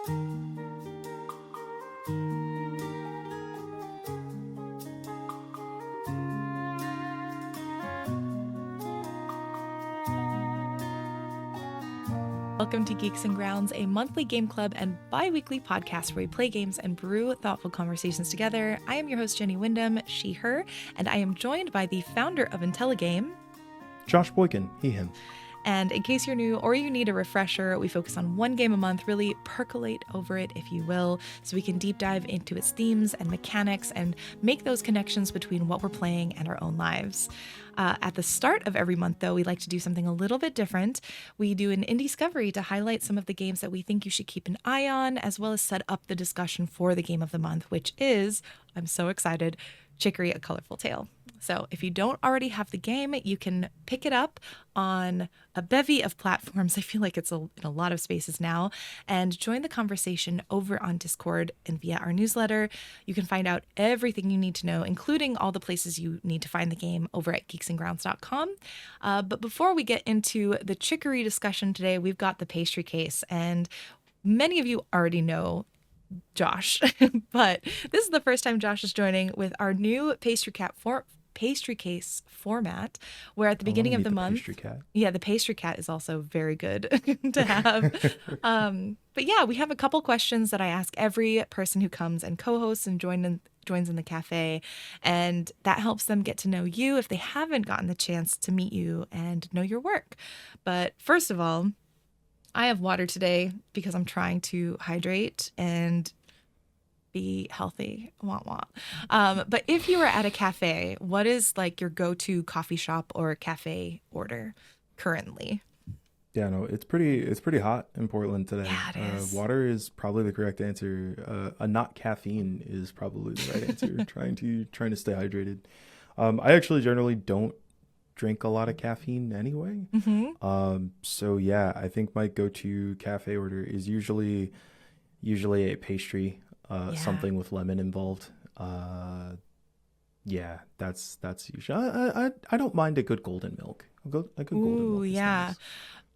Welcome to Geeks and Grounds, a monthly game club and bi-weekly podcast where we play games and brew thoughtful conversations together. I am your host, Jenny Wyndham, she, her, and I am joined by the founder of Intelligame, Josh Boykin, he, him. And in case you're new or you need a refresher, we focus on one game a month, really percolate over it, if you will, so we can deep dive into its themes and mechanics and make those connections between what we're playing and our own lives. At the start of every month, though, we like to do something a little bit different. We do an Indiescovery to highlight some of the games that we think you should keep an eye on, as well as set up the discussion for the game of the month, which is, I'm so excited, Chicory, A Colorful Tale. So if you don't already have the game, you can pick it up on a bevy of platforms. I feel like it's in a lot of spaces now, and join the conversation over on Discord and via our newsletter. You can find out everything you need to know, including all the places you need to find the game over at geeksandgrounds.com. But before we get into the Chicory discussion today, we've got the pastry case, and many of you already know Josh, but this is the first time Josh is joining with our new pastry case format, where at the beginning of the month, the pastry cat is also very good to have. But yeah, we have a couple questions that I ask every person who comes and co-hosts and joins in the cafe, and that helps them get to know you if they haven't gotten the chance to meet you and know your work. But first of all, I have water today because I'm trying to hydrate and be healthy. Wah wah. But if you were at a cafe, what is like your go-to coffee shop or cafe order currently? Yeah, no, it's pretty hot in Portland today. Yeah, it is. Water is probably the correct answer. Not caffeine is probably the right answer. trying to stay hydrated. I actually generally don't drink a lot of caffeine anyway. Mm-hmm. So yeah, I think my go-to cafe order is usually a pastry, something with lemon involved. Yeah, that's usually. I don't mind a good golden milk. A good golden milk. Yeah. Nice.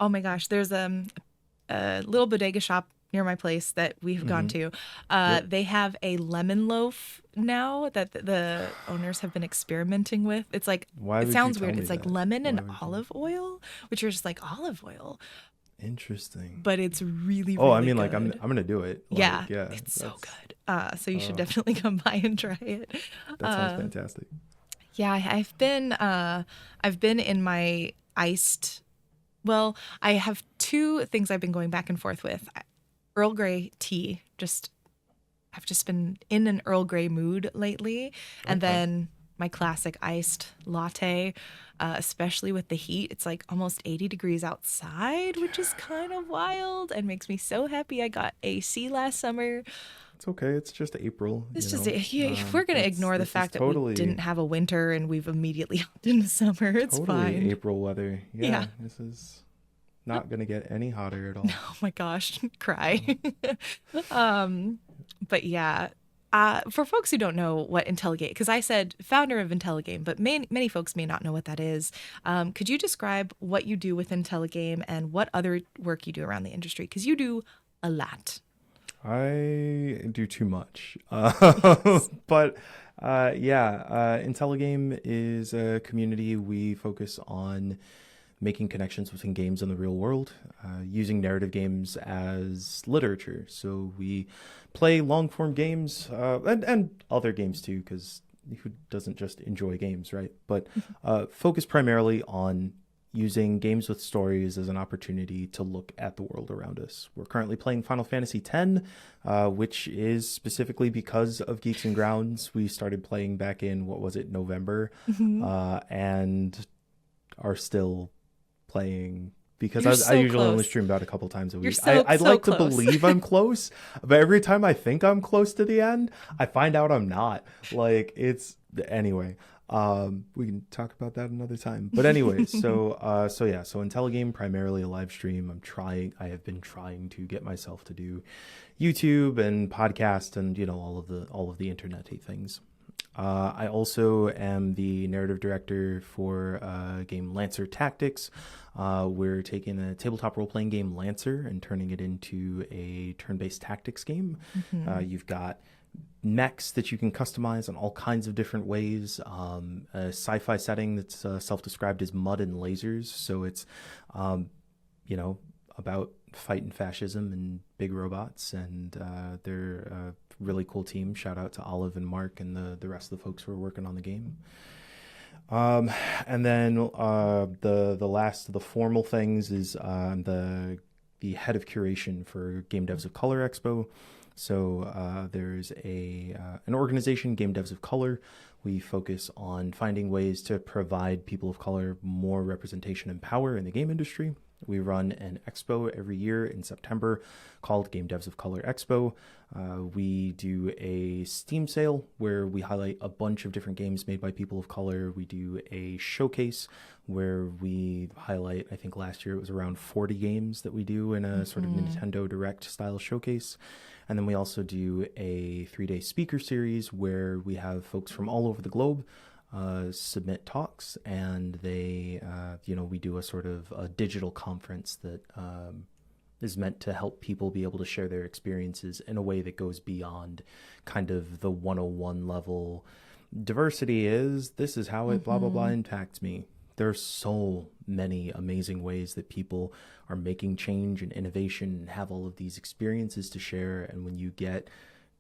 Oh my gosh, there's a little bodega shop near my place that we've gone to. They have a lemon loaf now that the owners have been experimenting with. It's like, it sounds weird. It's like lemon and olive oil, which are just like olive oil. Interesting. But it's really, I mean, good. like I'm gonna do it. Yeah, it's so good. So you should definitely come by and try it. That sounds fantastic. Yeah, I've been in my iced. Well, I have two things I've been going back and forth with. Earl Grey tea. I've just been in an Earl Grey mood lately. And then my classic iced latte, especially with the heat. It's like almost 80 degrees outside, which is kind of wild and makes me so happy. I got AC last summer. It's okay. It's just April. We're going to ignore the fact that we didn't have a winter and we've immediately hopped into summer. It's fine. April weather. Yeah. This is not going to get any hotter at all. Oh my gosh. Cry. But yeah. For folks who don't know what Intelligame, because I said founder of Intelligame, but many folks may not know what that is. Could you describe what you do with Intelligame and what other work you do around the industry? Because you do a lot. I do too much. But Intelligame is a community. We focus on making connections between games and the real world, using narrative games as literature. So we play long-form games and other games too, because who doesn't just enjoy games, right? But focus primarily on using games with stories as an opportunity to look at the world around us. We're currently playing Final Fantasy X, which is specifically because of Geeks and Grounds. We started playing back in, November, and are still playing because I usually only stream about a couple times a week. I'd like to believe I'm close, but every time I think I'm close to the end, I find out I'm not. Anyway. We can talk about that another time. But anyway, so Intelligame, primarily a live stream. I have been trying to get myself to do YouTube and podcast and all of the internet-y things. I also am the narrative director for game Lancer Tactics. We're taking a tabletop role-playing game Lancer and turning it into a turn-based tactics game. You've got mechs that you can customize in all kinds of different ways. A sci-fi setting that's self-described as mud and lasers. So it's, about fighting fascism and big robots. And they're a really cool team. Shout out to Olive and Mark and the rest of the folks who are working on the game. And then the last of the formal things is the head of curation for Game Devs of Color Expo. So there's an organization, Game Devs of Color. We focus on finding ways to provide people of color more representation and power in the game industry. We run an expo every year in September called Game Devs of Color Expo. We do a Steam sale where we highlight a bunch of different games made by people of color. We do a showcase where we highlight, I think last year it was around 40 games that we do in a sort of Nintendo Direct style showcase. And then we also do a 3-day speaker series where we have folks from all over the globe submit talks, and they, we do a sort of a digital conference that is meant to help people be able to share their experiences in a way that goes beyond kind of the 101 level. Diversity is, this is how it blah, blah, blah impacts me. There's so many amazing ways that people are making change and innovation and have all of these experiences to share. And when you get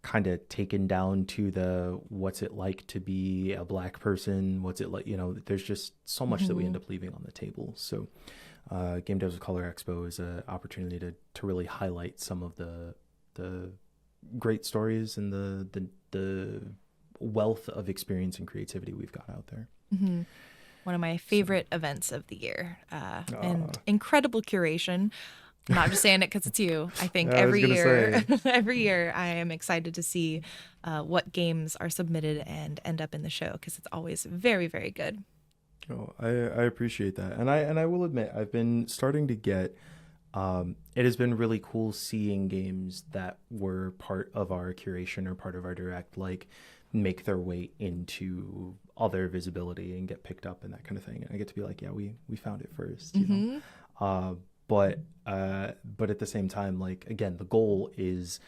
kind of taken down to the what's it like to be a Black person, what's it like, there's just so much that we end up leaving on the table. So Game Devs of Color Expo is an opportunity to really highlight some of the great stories and the wealth of experience and creativity we've got out there. One of my favorite events of the year, and incredible curation. I'm not just saying it because it's you. I think every year I am excited to see what games are submitted and end up in the show, because it's always very, very good. Oh, I appreciate that. And I will admit, I've been starting to get, it has been really cool seeing games that were part of our curation or part of our direct, like make their way into other visibility and get picked up and that kind of thing. And I get to be like, yeah, we found it first, you know? But at the same time, like, again, the goal is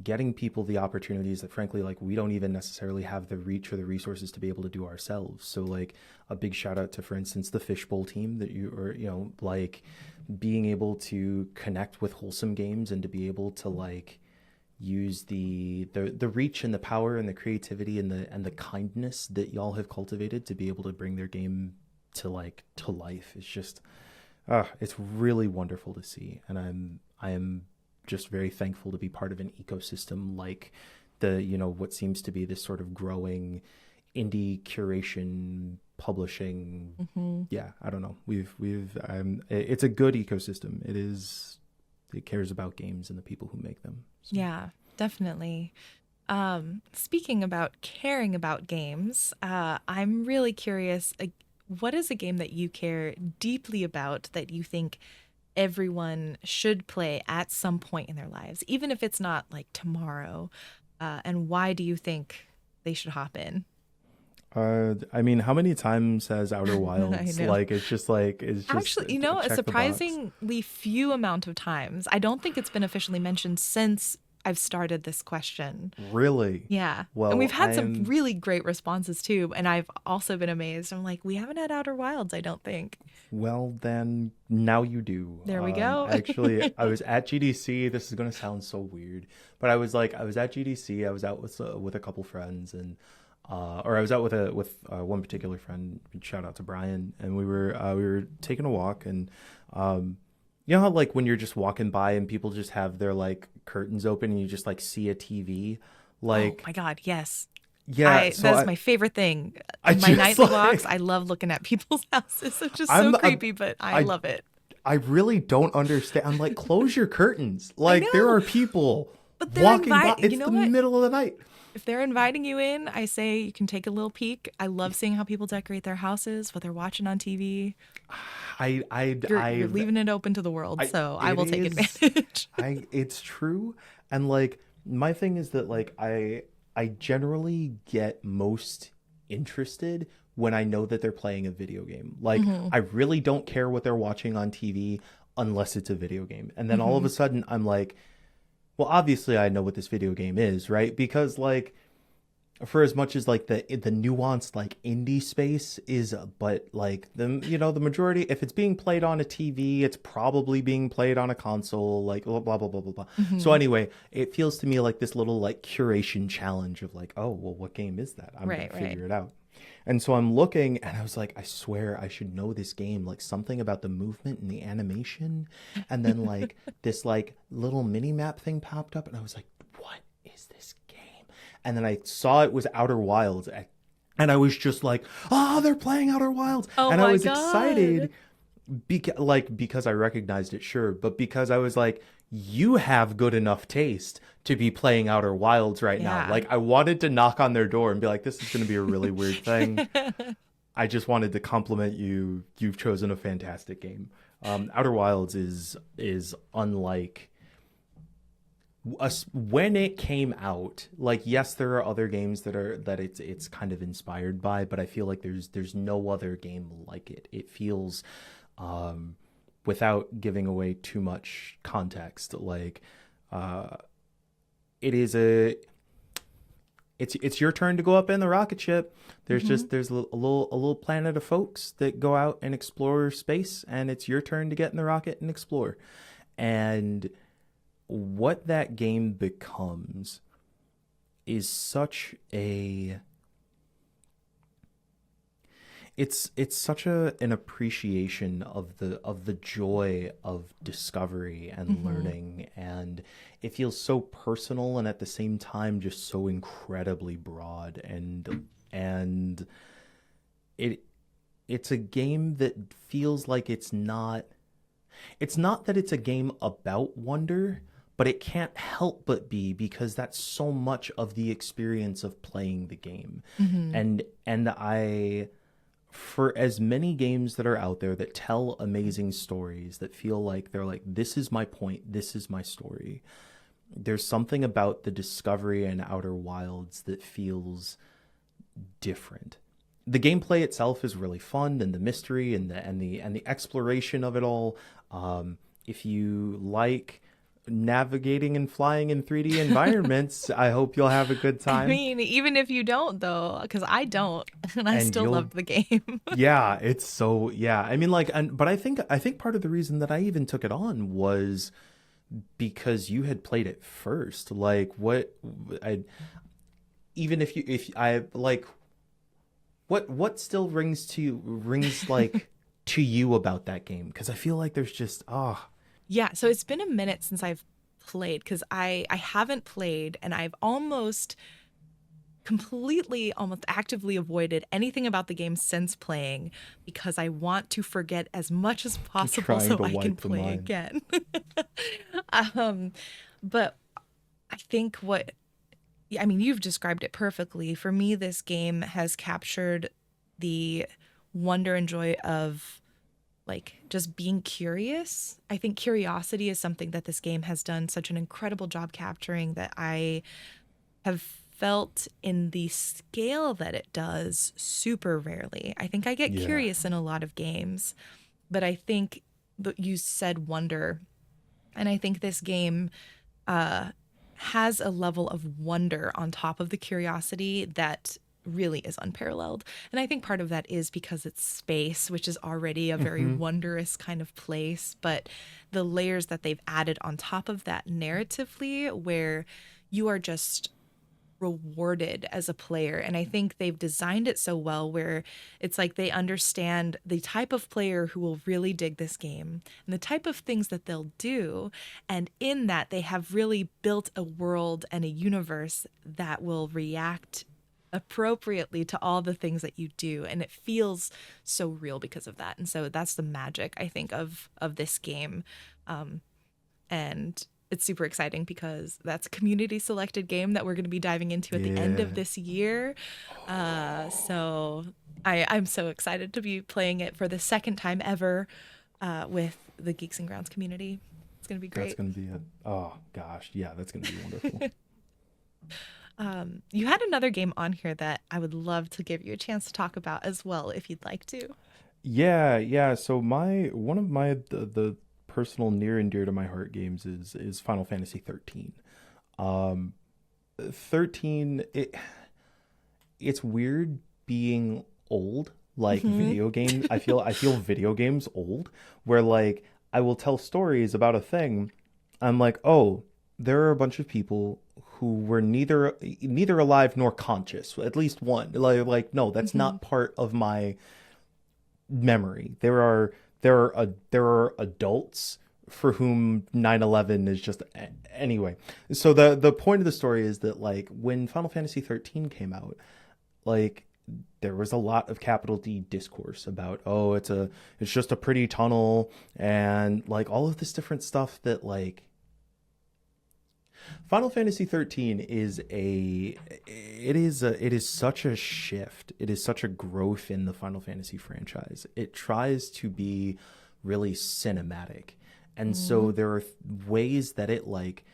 getting people the opportunities that, frankly, like, we don't even necessarily have the reach or the resources to be able to do ourselves. So, like, a big shout out to, for instance, the Fishbowl team that like being able to connect with wholesome games and to be able to, like, use the reach and the power and the creativity and the kindness that y'all have cultivated to be able to bring their game to life. It's just, it's really wonderful to see. And I am just very thankful to be part of an ecosystem like what seems to be this sort of growing indie curation publishing. Yeah, I don't know. It's a good ecosystem. It cares about games and the people who make them. So. Yeah, definitely. Speaking about caring about games, I'm really curious, what is a game that you care deeply about that you think everyone should play at some point in their lives, even if it's not like tomorrow? And why do you think they should hop in? I mean, how many times has Outer Wilds it's actually, a surprisingly few amount of times. I don't think it's been officially mentioned since I've started this question. Really? Yeah. Well, and we've had some really great responses too, and I've also been amazed. I'm like, we haven't had Outer Wilds, I don't think. Well, then now you do. There we go. Actually, I was at GDC. This is going to sound so weird, but I was at GDC. I was out with a couple friends, and or I was out with one particular friend. Shout out to Brian, and we were taking a walk, and you know how, like, when you're just walking by and people just have their, like, curtains open and you just, like, see a TV, like, oh my god, yes. Yeah, that's my favorite thing. My nightly walks, I love looking at people's houses. It's just so creepy, but I love it. I really don't understand. I'm like, close your curtains. Like, there are people walking by. It's the middle of the night. If they're inviting you in, I say you can take a little peek. I love seeing how people decorate their houses, what they're watching on TV. You're leaving it open to the world, so I will take advantage. It's true. And, like, my thing is that, like, I generally get most interested when I know that they're playing a video game. Like, I really don't care what they're watching on TV unless it's a video game. And then all of a sudden I'm like, well, obviously I know what this video game is, right? Because like, for as much as like the nuanced like indie space is, but like the majority, if it's being played on a TV, it's probably being played on a console, like blah blah blah blah blah blah. So anyway, it feels to me like this little like curation challenge of like, oh well, what game is that? I'm gonna figure it out. And so I'm looking and I was like, I swear I should know this game, like something about the movement and the animation. And then like this like little mini map thing popped up and I was like, what is this game? And then I saw it was Outer Wilds and I was just like, oh, they're playing Outer Wilds. And I was excited because I recognized it, sure. But because I was like, you have good enough taste to be playing Outer Wilds right now. Like, I wanted to knock on their door and be like, this is going to be a really weird thing. I just wanted to compliment you. You've chosen a fantastic game. Outer Wilds is unlike us when it came out. Like, yes, there are other games that it's kind of inspired by, but I feel like there's no other game like it. It feels, without giving away too much context, like it's your turn to go up in the rocket ship. There's a little planet of folks that go out and explore space, and it's your turn to get in the rocket and explore. And what that game becomes is such a it's such an appreciation of the joy of discovery and learning, and it feels so personal and at the same time just so incredibly broad, and it's a game that feels like it's not that it's a game about wonder, but it can't help but be, because that's so much of the experience of playing the game. And for as many games that are out there that tell amazing stories that feel like they're like, this is my point, this is my story, there's something about the Discovery and Outer Wilds that feels different. The gameplay itself is really fun, and the mystery and the exploration of it all. If you like navigating and flying in 3D environments, I hope you'll have a good time. I mean, even if you don't, though, because I don't, and I still loved the game. Yeah, it's so, yeah. I mean, like, but I think part of the reason that I even took it on was because you had played it first. Like, what still rings like to you about that game? Because I feel like there's just Yeah, so it's been a minute since I've played, because I haven't played, and I've almost actively avoided anything about the game since playing, because I want to forget as much as possible so I can play again. But I think you've described it perfectly. For me, this game has captured the wonder and joy of like just being curious. I think curiosity is something that this game has done such an incredible job capturing, that I have felt in the scale that it does super rarely. I think I get curious in a lot of games, but I think you said wonder, and I think this game has a level of wonder on top of the curiosity that really is unparalleled. And I think part of that is because it's space, which is already a very wondrous kind of place, but the layers that they've added on top of that narratively, where you are just rewarded as a player. And I think they've designed it so well where it's like they understand the type of player who will really dig this game and the type of things that they'll do. And in that, they have really built a world and a universe that will react appropriately to all the things that you do, and it feels so real because of that. And so that's the magic, I think, of this game, and it's super exciting because that's a community selected game that we're going to be diving into at the end of this year. So I'm so excited to be playing it for the second time ever with the Geeks and Grounds community. It's going to be great. That's going to be oh gosh, yeah, that's going to be wonderful. You had another game on here that I would love to give you a chance to talk about as well, if you'd like to. Yeah. So my one of my the personal near and dear to my heart games is Final Fantasy 13. Um, 13 it's weird being old like video games. I feel video games old where like I will tell stories about a thing. I'm like, "Oh, there are a bunch of people who were neither alive nor conscious. At least one. Like no, that's Hmm. not part of my memory. There are adults for whom 9/11 is just anyway. So the point of the story is that like when Final Fantasy 13 came out, like there was a lot of capital D discourse about it's just a pretty tunnel and like all of this different stuff that like Final Fantasy 13 it is such a shift. It is such a growth in the Final Fantasy franchise. It tries to be really cinematic. And so there are ways that it like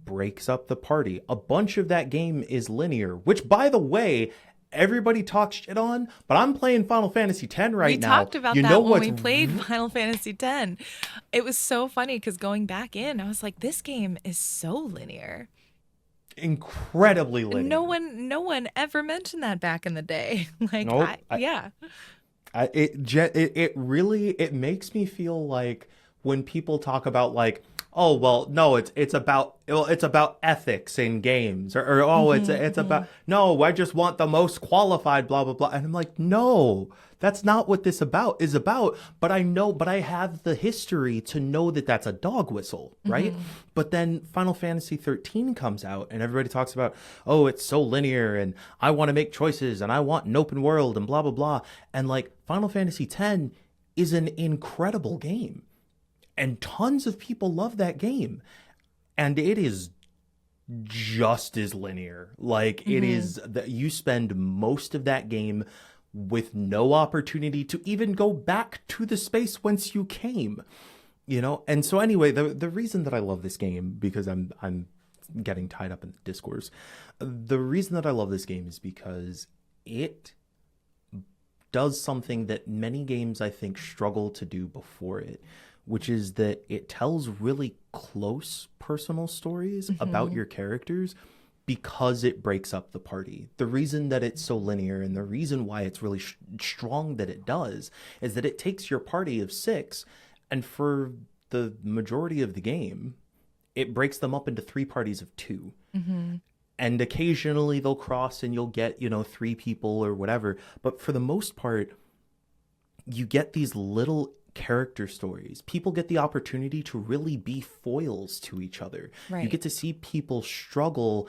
breaks up the party. A bunch of that game is linear, which by the way, everybody talks shit on, but I'm playing Final Fantasy 10 We right now. talked about You know that when what's we played Final Fantasy X. It was so funny because going back in, I was like, this game is so linear. incredibly No linear? one, no one ever mentioned that back in the day. Nope. Yeah. It really it makes me feel like when people talk about like, oh well no, it's about ethics in games, or oh it's about, no, I just want the most qualified, blah blah blah. And I'm like, no, that's not what this about is about. But I have the history to know that that's a dog whistle, right? But then Final Fantasy 13 comes out and everybody talks about, oh, it's so linear and I want to make choices and I want an open world and blah blah blah. And like Final Fantasy 10 is an incredible game and tons of people love that game. And it is just as linear. Like it is that you spend most of that game with no opportunity to even go back to the space whence you came. And so anyway, the reason that I love this game, because I'm getting tied up in the discourse, the reason that I love this game is because it does something that many games I think struggle to do before it, which is that it tells really close personal stories about your characters because it breaks up the party. The reason that it's so linear and the reason why it's really strong that it does is that it takes your party of 6, and for the majority of the game, it breaks them up into 3 parties of 2. And occasionally they'll cross and you'll get, 3 people or whatever. But for the most part, you get these little character stories. People get the opportunity to really be foils to each other. You Right. get to see people struggle,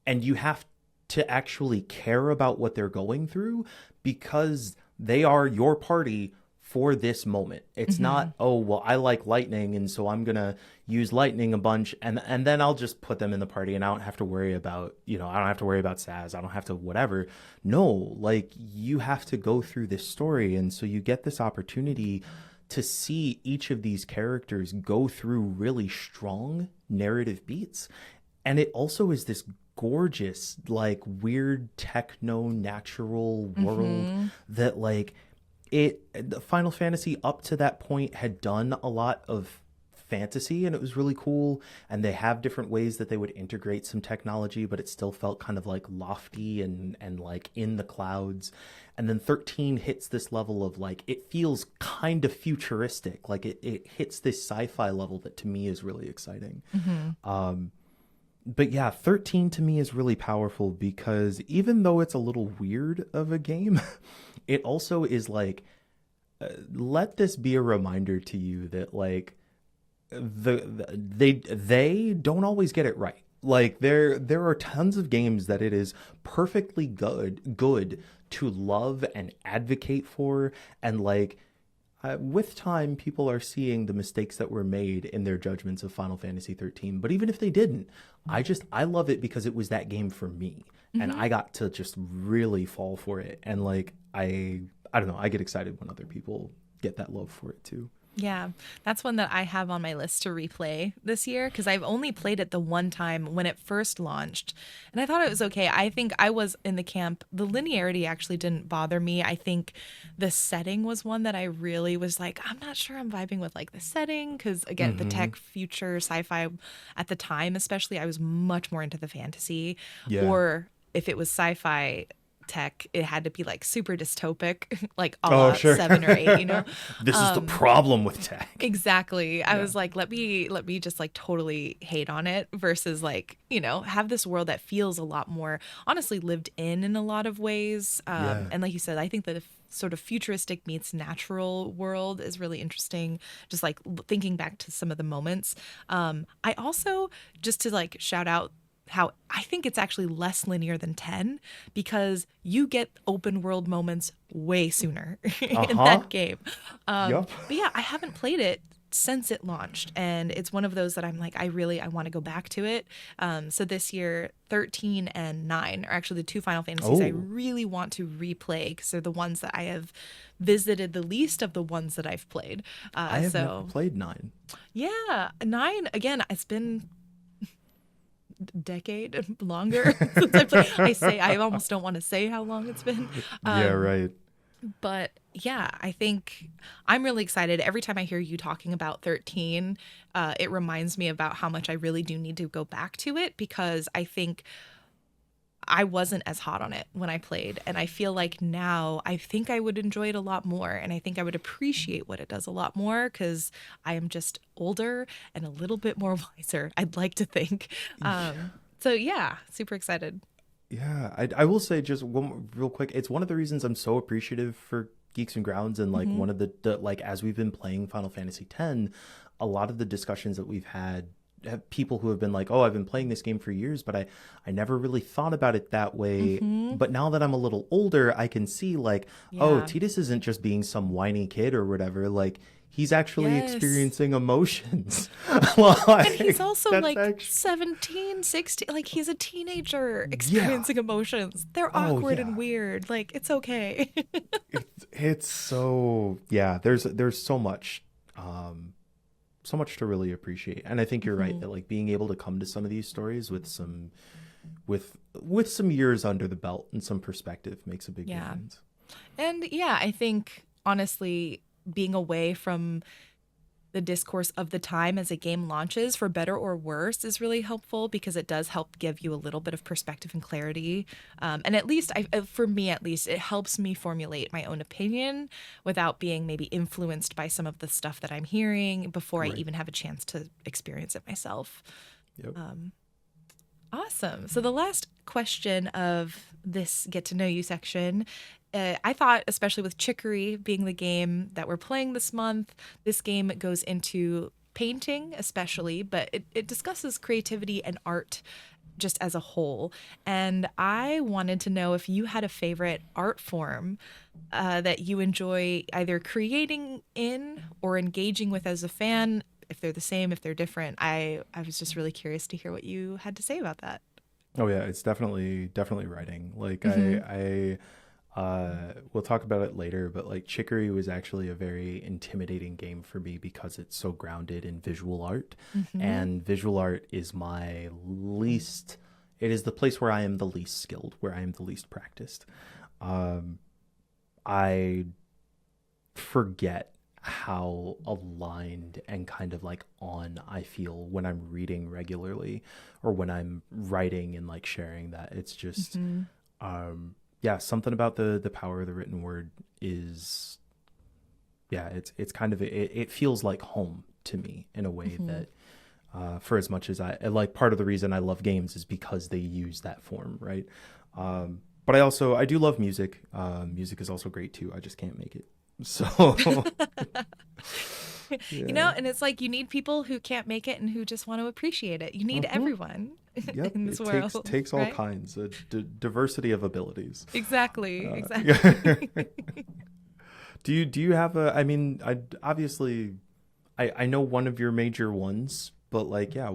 and you have to actually care about what they're going through because they are your party for this moment. It's not, oh, well, I like lightning, and so I'm going to use lightning a bunch, and then I'll just put them in the party, and I don't have to worry about, I don't have to worry about Saz. I don't have to whatever. No, like, you have to go through this story, and so you get this opportunity to see each of these characters go through really strong narrative beats. And it also is this gorgeous, like, weird techno natural world that, like, the Final Fantasy up to that point had done a lot of fantasy, and it was really cool, and they have different ways that they would integrate some technology, but it still felt kind of like lofty and like in the clouds. And then 13 hits this level of like, it feels kind of futuristic, like it hits this sci-fi level that to me is really exciting. But yeah, 13 to me is really powerful because even though it's a little weird of a game, it also is like, let this be a reminder to you that like they don't always get it right. Like there are tons of games that it is perfectly good to love and advocate for, and like with time, people are seeing the mistakes that were made in their judgments of Final Fantasy 13. But even if they didn't, I love it because it was that game for me, and I got to just really fall for it. And like I don't know, I get excited when other people get that love for it too. Yeah, that's one that I have on my list to replay this year because I've only played it the one time when it first launched. And I thought it was okay. I think I was in the camp. The linearity actually didn't bother me. I think the setting was one that I really was like, I'm not sure I'm vibing with like the setting because, again, the Mm-hmm. tech, future, sci fi at the time, especially, I was much more into the fantasy. Yeah. Or if it was sci fi, tech, it had to be like super dystopic, like a Oh, la sure. 7 or 8, you know. This is the problem with tech. Exactly. I Yeah. was like, let me just like totally hate on it versus like, have this world that feels a lot more honestly lived in a lot of ways. Yeah. And like you said, I think that sort of futuristic meets natural world is really interesting. Just like thinking back to some of the moments. I also, just to like shout out how I think it's actually less linear than 10 because you get open world moments way sooner in Uh-huh. that game. Yup. But yeah, I haven't played it since it launched, and it's one of those that I'm like, I want to go back to it. So this year, 13 and 9 are actually the two Final Fantasies I Oh, really want to replay because they're the ones that I have visited the least of the ones that I've played. I have never So played 9. yeah, 9 again. It's been decade longer since I played. I almost don't want to say how long it's been. Yeah, Um, right. but yeah, I think I'm really excited. Every time I hear you talking about 13, it reminds me about how much I really do need to go back to it because I think I wasn't as hot on it when I played. And I feel like now I think I would enjoy it a lot more. And I think I would appreciate what it does a lot more because I am just older and a little bit more wiser, I'd like to think. So yeah, super excited. Yeah, I will say just one real quick. It's one of the reasons I'm so appreciative for Geeks and Grounds, and like Hmm. one of the like as we've been playing Final Fantasy X, a lot of the discussions that we've had have people who have been like, "Oh, I've been playing this game for years, but I never really thought about it that way." Hmm. But now that I'm a little older, I can see like, "Oh, Yeah. Tidus isn't just being some whiny kid or whatever. Like he's actually Yes. experiencing emotions." And he's Like also that's like actually 17, 16. Like he's a teenager yeah. experiencing emotions. They're Oh awkward and yeah. weird. Like it's okay. It's so yeah, there's so much to really appreciate. And I think you're right Mhm. that like being able to come to some of these stories with some with some years under the belt and some perspective makes a big Yeah. difference. And yeah, I think honestly, being away from the discourse of the time as a game launches, for better or worse, is really helpful because it does help give you a little bit of perspective and clarity. And at least, for me at least, it helps me formulate my own opinion without being maybe influenced by some of the stuff that I'm hearing before I Right. even have a chance to experience it myself. Yep. Awesome. So the last question of this get to know you section, I thought, especially with Chicory being the game that we're playing this month, this game goes into painting, especially, but it discusses creativity and art just as a whole. And I wanted to know if you had a favorite art form that you enjoy either creating in or engaging with as a fan. If they're the same, if they're different, I was just really curious to hear what you had to say about that. Oh yeah, it's definitely writing. Like Hmm. we'll talk about it later, but like Chicory was actually a very intimidating game for me because it's so grounded in visual art. Hmm. And visual art is my least, it is the place where I am the least skilled, where I am the least practiced. Um, I forget how aligned and kind of like on I feel when I'm reading regularly or when I'm writing and like sharing that. It's just Hmm. yeah, something about the power of the written word is yeah, it's kind of it feels like home to me in a way Hmm. that for as much as I like part of the reason I love games is because they use that form, right? But I do love music. Music is also great too. I just can't make it. So You yeah. know, and it's like you need people who can't make it and who just want to appreciate it. You need Hmm. everyone Yep. in this It world, takes all right? kinds of diversity of abilities. Exactly, Yeah. exactly. Do you have a? I mean, I obviously I know one of your major ones, but like, yeah,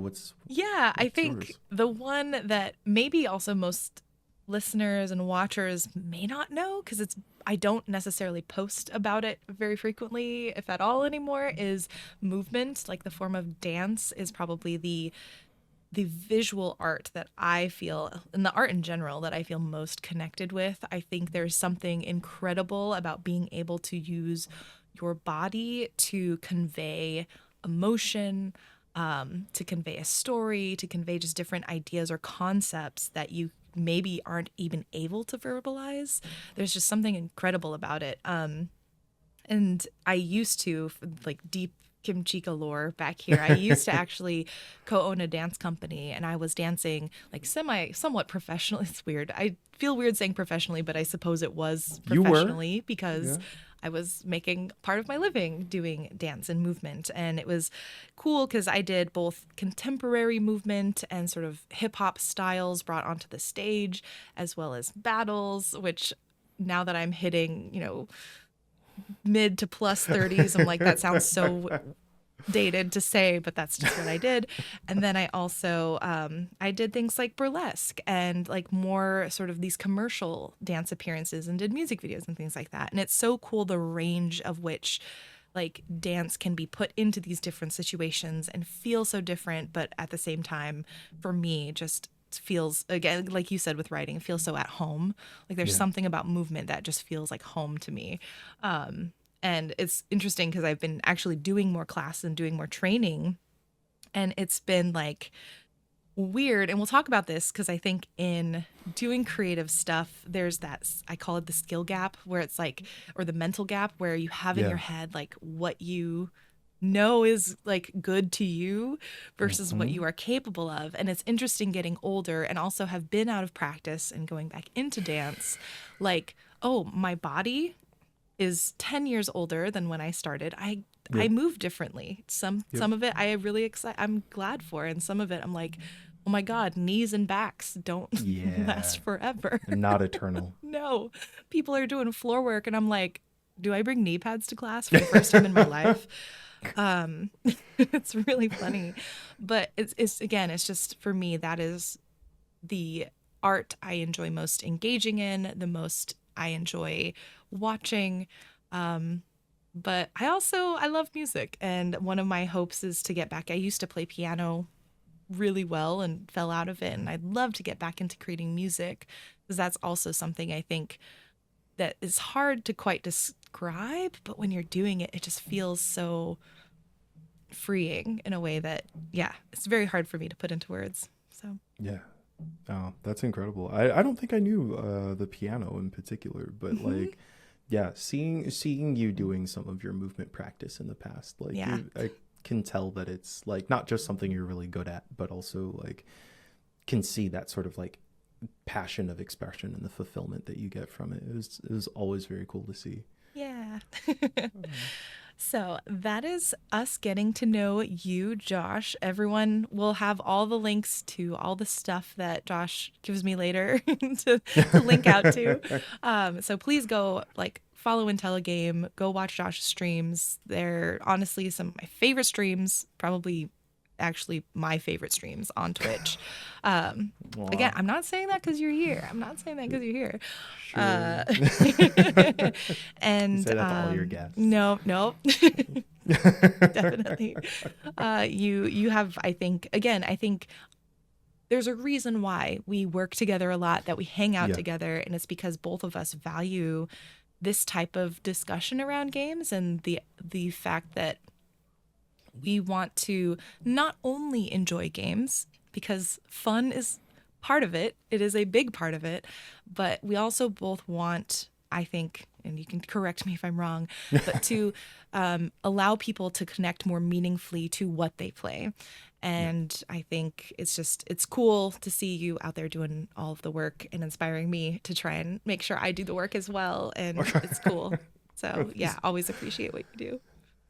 Yeah, I what's think yours? the one that maybe also most listeners and watchers may not know, because I don't necessarily post about it very frequently, if at all anymore, is movement. Like the form of dance is probably the visual art that I feel, and the art in general, that I feel most connected with. I think there's something incredible about being able to use your body to convey emotion, to convey a story, to convey just different ideas or concepts that you maybe aren't even able to verbalize. There's just something incredible about it. And I used to, like, deep Kimchica lore back here, I used to actually co-own a dance company, and I was dancing like somewhat professionally. It's weird. I feel weird saying professionally, but I suppose it was professionally because I was making part of my living doing dance and movement. And it was cool because I did both contemporary movement and sort of hip hop styles brought onto the stage, as well as battles, which now that I'm hitting, mid to plus 30s, I'm like, that sounds so dated to say, but that's just what I did. And then I also I did things like burlesque and like more sort of these commercial dance appearances, and did music videos and things like that. And it's so cool the range of which like dance can be put into these different situations and feel so different, but at the same time, for me, just feels, again, like you said with writing, it feels so at home. Like there's something about movement that just feels like home to me. And it's interesting because I've been actually doing more classes and doing more training, and it's been like weird. And we'll talk about this because I think in doing creative stuff, there's that, I call it the skill gap, where it's like, or the mental gap, where you have in your head like what you know is like good to you versus what you are capable of. And it's interesting getting older and also have been out of practice and going back into dance, like, oh, my body is 10 years older than when I started. I move differently. Some of it I'm glad for, and some of it I'm like, oh my God, knees and backs don't last forever. Not eternal. No. People are doing floor work and I'm like, do I bring knee pads to class for the first time in my life? It's really funny. But it's again, it's just, for me, that is the art I enjoy most engaging in, the most I enjoy watching. But I love music, and one of my hopes is to get back. I used to play piano really well and fell out of it, and I'd love to get back into creating music, because that's also something I think that is hard to quite describe, but when you're doing it, it just feels so freeing in a way that, it's very hard for me to put into words. So oh, that's incredible. I don't think I knew the piano in particular, but like, seeing you doing some of your movement practice in the past, like I can tell that it's like not just something you're really good at, but also like can see that sort of like passion of expression and the fulfillment that you get from it. It was always very cool to see. Yeah. So that is us getting to know you, Josh. Everyone will have all the links to all the stuff that Josh gives me later to link out to. So please go follow Intelligame, go watch Josh's streams. They're honestly some of my favorite streams, probably actually my favorite streams on Twitch. Again, I'm not saying that because you're here. Sure. And you say that to all your guests. No, definitely. You have, I think there's a reason why we work together a lot, that we hang out together, and it's because both of us value this type of discussion around games, and the fact that we want to not only enjoy games, because fun is part of it. It is a big part of it. But we also both want, I think, and you can correct me if I'm wrong, but to allow people to connect more meaningfully to what they play. And I think it's cool to see you out there doing all of the work and inspiring me to try and make sure I do the work as well. And it's cool. So always appreciate what you do.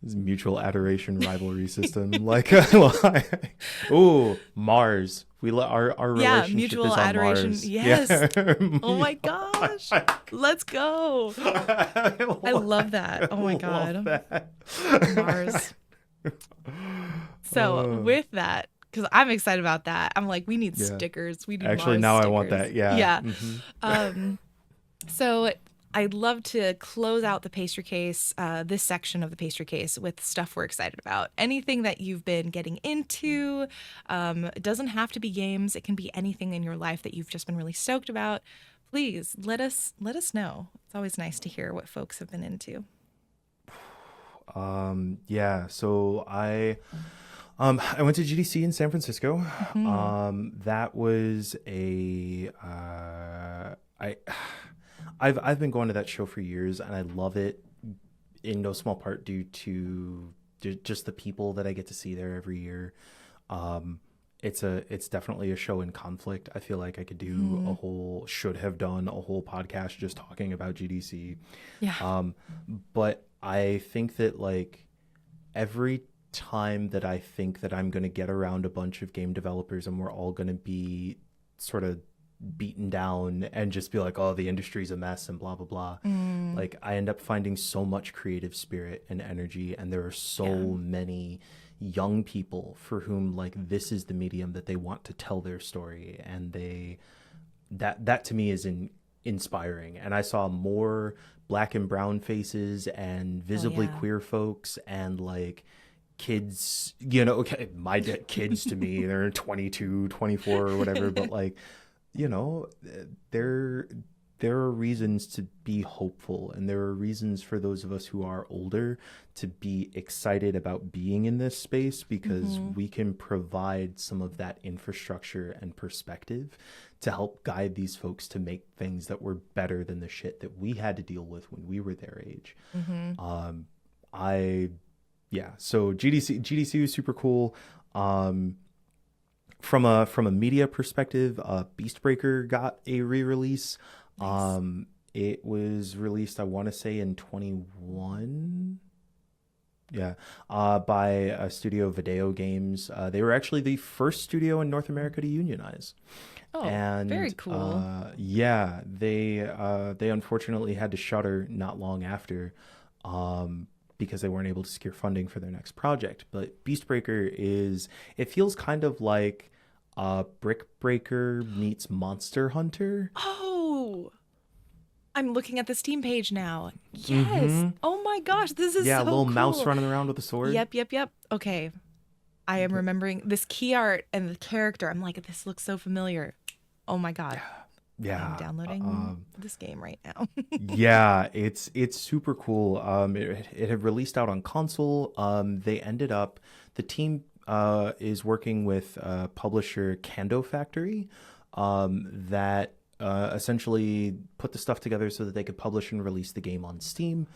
This mutual adoration rivalry system, Mars. Our relationship mutual is on adoration. Mars. Yes. Oh my gosh. Let's go. I love that. Oh my God. Mars. So with that, because I'm excited about that. I'm like, we need Yeah. stickers. We need Actually, Mars now I stickers. want that. Yeah. Yeah. Mm-hmm. So I'd love to close out the pastry case, this section of the pastry case, with stuff we're excited about. Anything that you've been getting into. It doesn't have to be games. It can be anything in your life that you've just been really stoked about. Please let us know. It's always nice to hear what folks have been into. Yeah. So I went to GDC in San Francisco. That was I've been going to that show for years, and I love it in no small part due to just the people that I get to see there every year. It's definitely a show in conflict. I feel like I could do should have done a whole podcast just talking about GDC. Yeah. But I think that like every time that I think that I'm going to get around a bunch of game developers and we're all going to be sort of beaten down and just be like, oh, the industry's a mess and blah, blah, blah. Like I end up finding so much creative spirit and energy. And there are so many young people for whom like this is the medium that they want to tell their story. And that to me is inspiring. And I saw more Black and brown faces and visibly queer folks and like kids, okay, my kids to me, they're 22, 24 or whatever, but like, there are reasons to be hopeful, and there are reasons for those of us who are older to be excited about being in this space, because we can provide some of that infrastructure and perspective to help guide these folks to make things that were better than the shit that we had to deal with when we were their age. So GDC was super cool. From a media perspective, Beastbreaker got a re-release. Nice. It was released, I want to say, in 21. Yeah, by a studio, Video Games. They were actually the first studio in North America to unionize. Oh, and, very cool. They unfortunately had to shutter not long after, because they weren't able to secure funding for their next project. But Beastbreaker it feels kind of like Brick Breaker meets Monster Hunter. Oh, I'm looking at the Steam page now. Yes. Oh my gosh, this is so a little cool. Mouse running around with a sword. Yep. Okay. I am remembering this key art and the character. I'm like, this looks so familiar. Oh my God. Yeah. I'm downloading this game right now. Yeah, it's super cool. It had released out on console. The team is working with publisher Kando Factory, that essentially put the stuff together so that they could publish and release the game on Steam.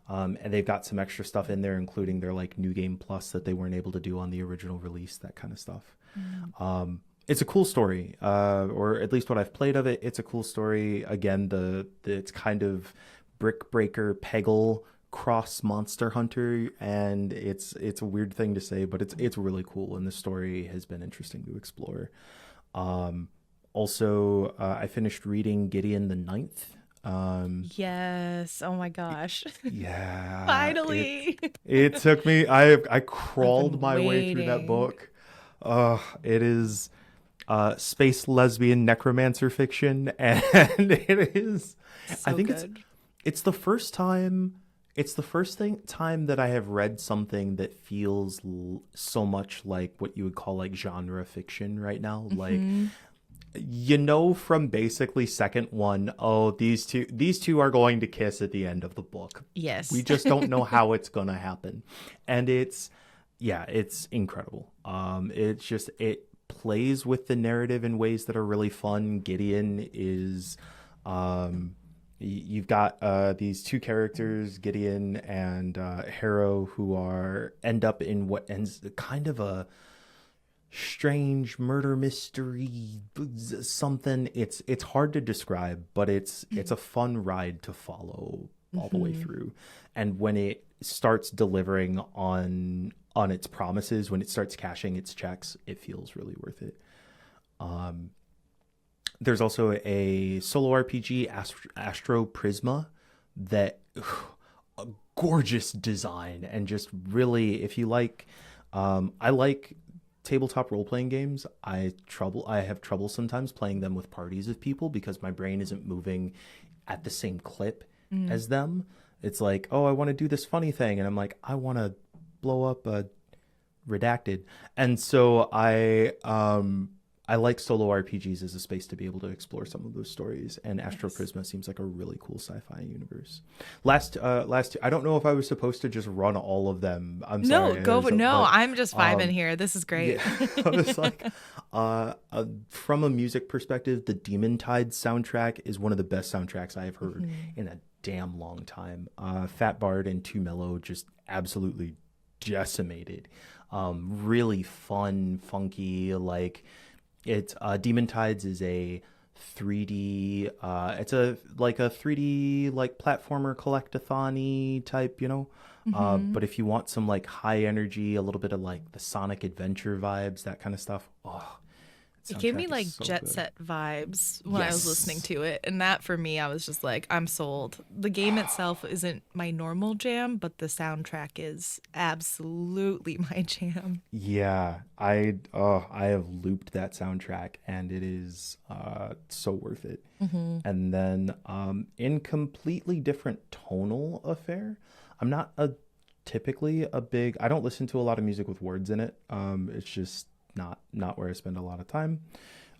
And they've got some extra stuff in there, including their like New Game Plus that they weren't able to do on the original release, that kind of stuff. It's a cool story, or at least what I've played of it. It's a cool story. Again, it's kind of Brick Breaker Peggle cross Monster Hunter, and it's a weird thing to say, but it's really cool, and the story has been interesting to explore. Also, I finished reading Gideon the Ninth. Yes. Oh my gosh. Yeah. Finally. It took me. I crawled my way through that book. It is space lesbian necromancer fiction, and it is. So I think good. it's the first time. It's the first time that I have read something that feels so much like what you would call like genre fiction right now. Like, from basically second one, oh, these two are going to kiss at the end of the book. Yes. We just don't know how it's going to happen. And it's incredible. It plays with the narrative in ways that are really fun. Gideon is, you've got these two characters, Gideon and Harrow, who end up in what ends kind of a strange murder mystery something. It's hard to describe, but it's a fun ride to follow all the way through. And when it starts delivering on its promises, when it starts cashing its checks, it feels really worth it. There's also a solo RPG, Astro Prisma, that a gorgeous design, and just really, if you like, I like tabletop role-playing games, I have trouble sometimes playing them with parties of people because my brain isn't moving at the same clip as them. It's like, oh, I want to do this funny thing, and I'm like, I want to blow up a redacted. And so I like solo RPGs as a space to be able to explore some of those stories, and Astro Prisma seems like a really cool sci-fi universe. Last I don't know if I was supposed to just run all of them. I'm sorry. I'm just vibing here. This is great. Yeah, I was like, from a music perspective, the Demon Tide soundtrack is one of the best soundtracks I have heard in a damn long time. Fat Bard and Too Mellow just absolutely decimated. Really fun, funky, like. It's Demon Tides is a 3D. It's a 3D like platformer collectathon-y type, But if you want some like high energy, a little bit of like the Sonic Adventure vibes, that kind of stuff. Oh, it gave me like Jet Set vibes when I was listening to it. And that for me, I was just like, I'm sold. The game itself isn't my normal jam, but the soundtrack is absolutely my jam. Yeah, I have looped that soundtrack and it is so worth it. And then in completely different tonal affair, I'm not typically a big, I don't listen to a lot of music with words in it. It's just not where I spend a lot of time.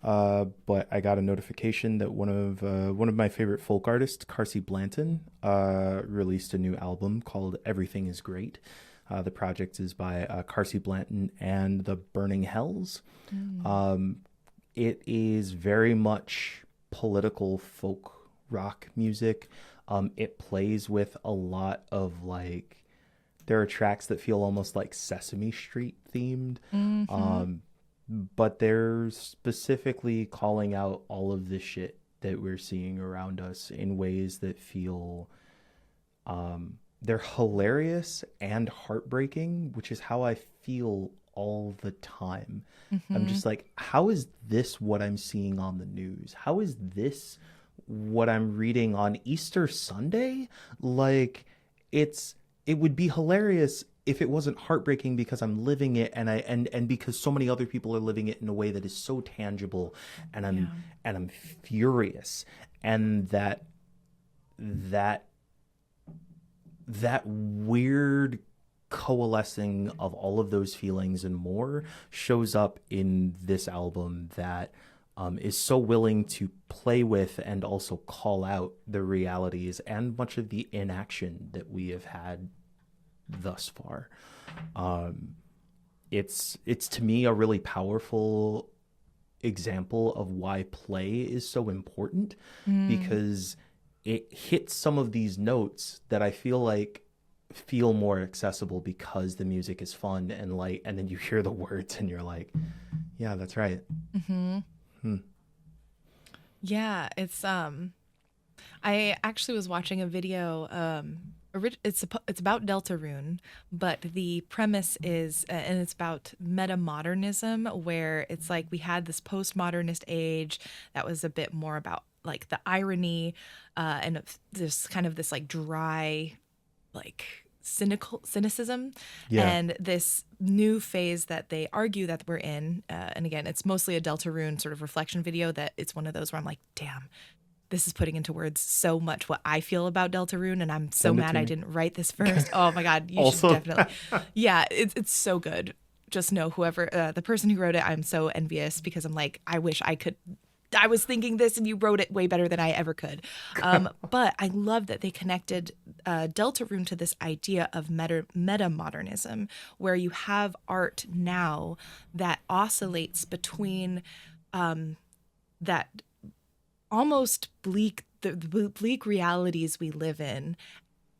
But I got a notification that one of my favorite folk artists, Carsey Blanton, released a new album called Everything Is Great. The project is by Carsey Blanton and the Burning Hells. It is very much political folk rock music. It plays with a lot of like, there are tracks that feel almost like Sesame Street themed. But they're specifically calling out all of the shit that we're seeing around us in ways that feel they're hilarious and heartbreaking, which is how I feel all the time. I'm just like, how is this what I'm seeing on the news? How is this what I'm reading on Easter Sunday? Like, it would be hilarious if it wasn't heartbreaking because I'm living it and because so many other people are living it in a way that is so tangible, and I'm furious, and that weird coalescing of all of those feelings and more shows up in this album that is so willing to play with and also call out the realities and much of the inaction that we have had thus far. It's to me a really powerful example of why play is so important, because it hits some of these notes that I feel more accessible because the music is fun and light, and then you hear the words and you're like, yeah, that's right. Yeah, it's I actually was watching a video. It's about Deltarune, but the premise is, and it's about metamodernism, where it's like we had this postmodernist age that was a bit more about like the irony, and this kind of this like dry, like cynicism, and this new phase that they argue that we're in. And again, it's mostly a Deltarune sort of reflection video. That it's one of those where I'm like, damn. This is putting into words so much what I feel about Deltarune, and I'm so mad I didn't write this first. Oh my God, you should definitely. Yeah, it's so good. Just know whoever, the person who wrote it, I'm so envious because I'm like, I wish I could. I was thinking this and you wrote it way better than I ever could. But I love that they connected Deltarune to this idea of metamodernism, where you have art now that oscillates between that almost bleak, the bleak realities we live in,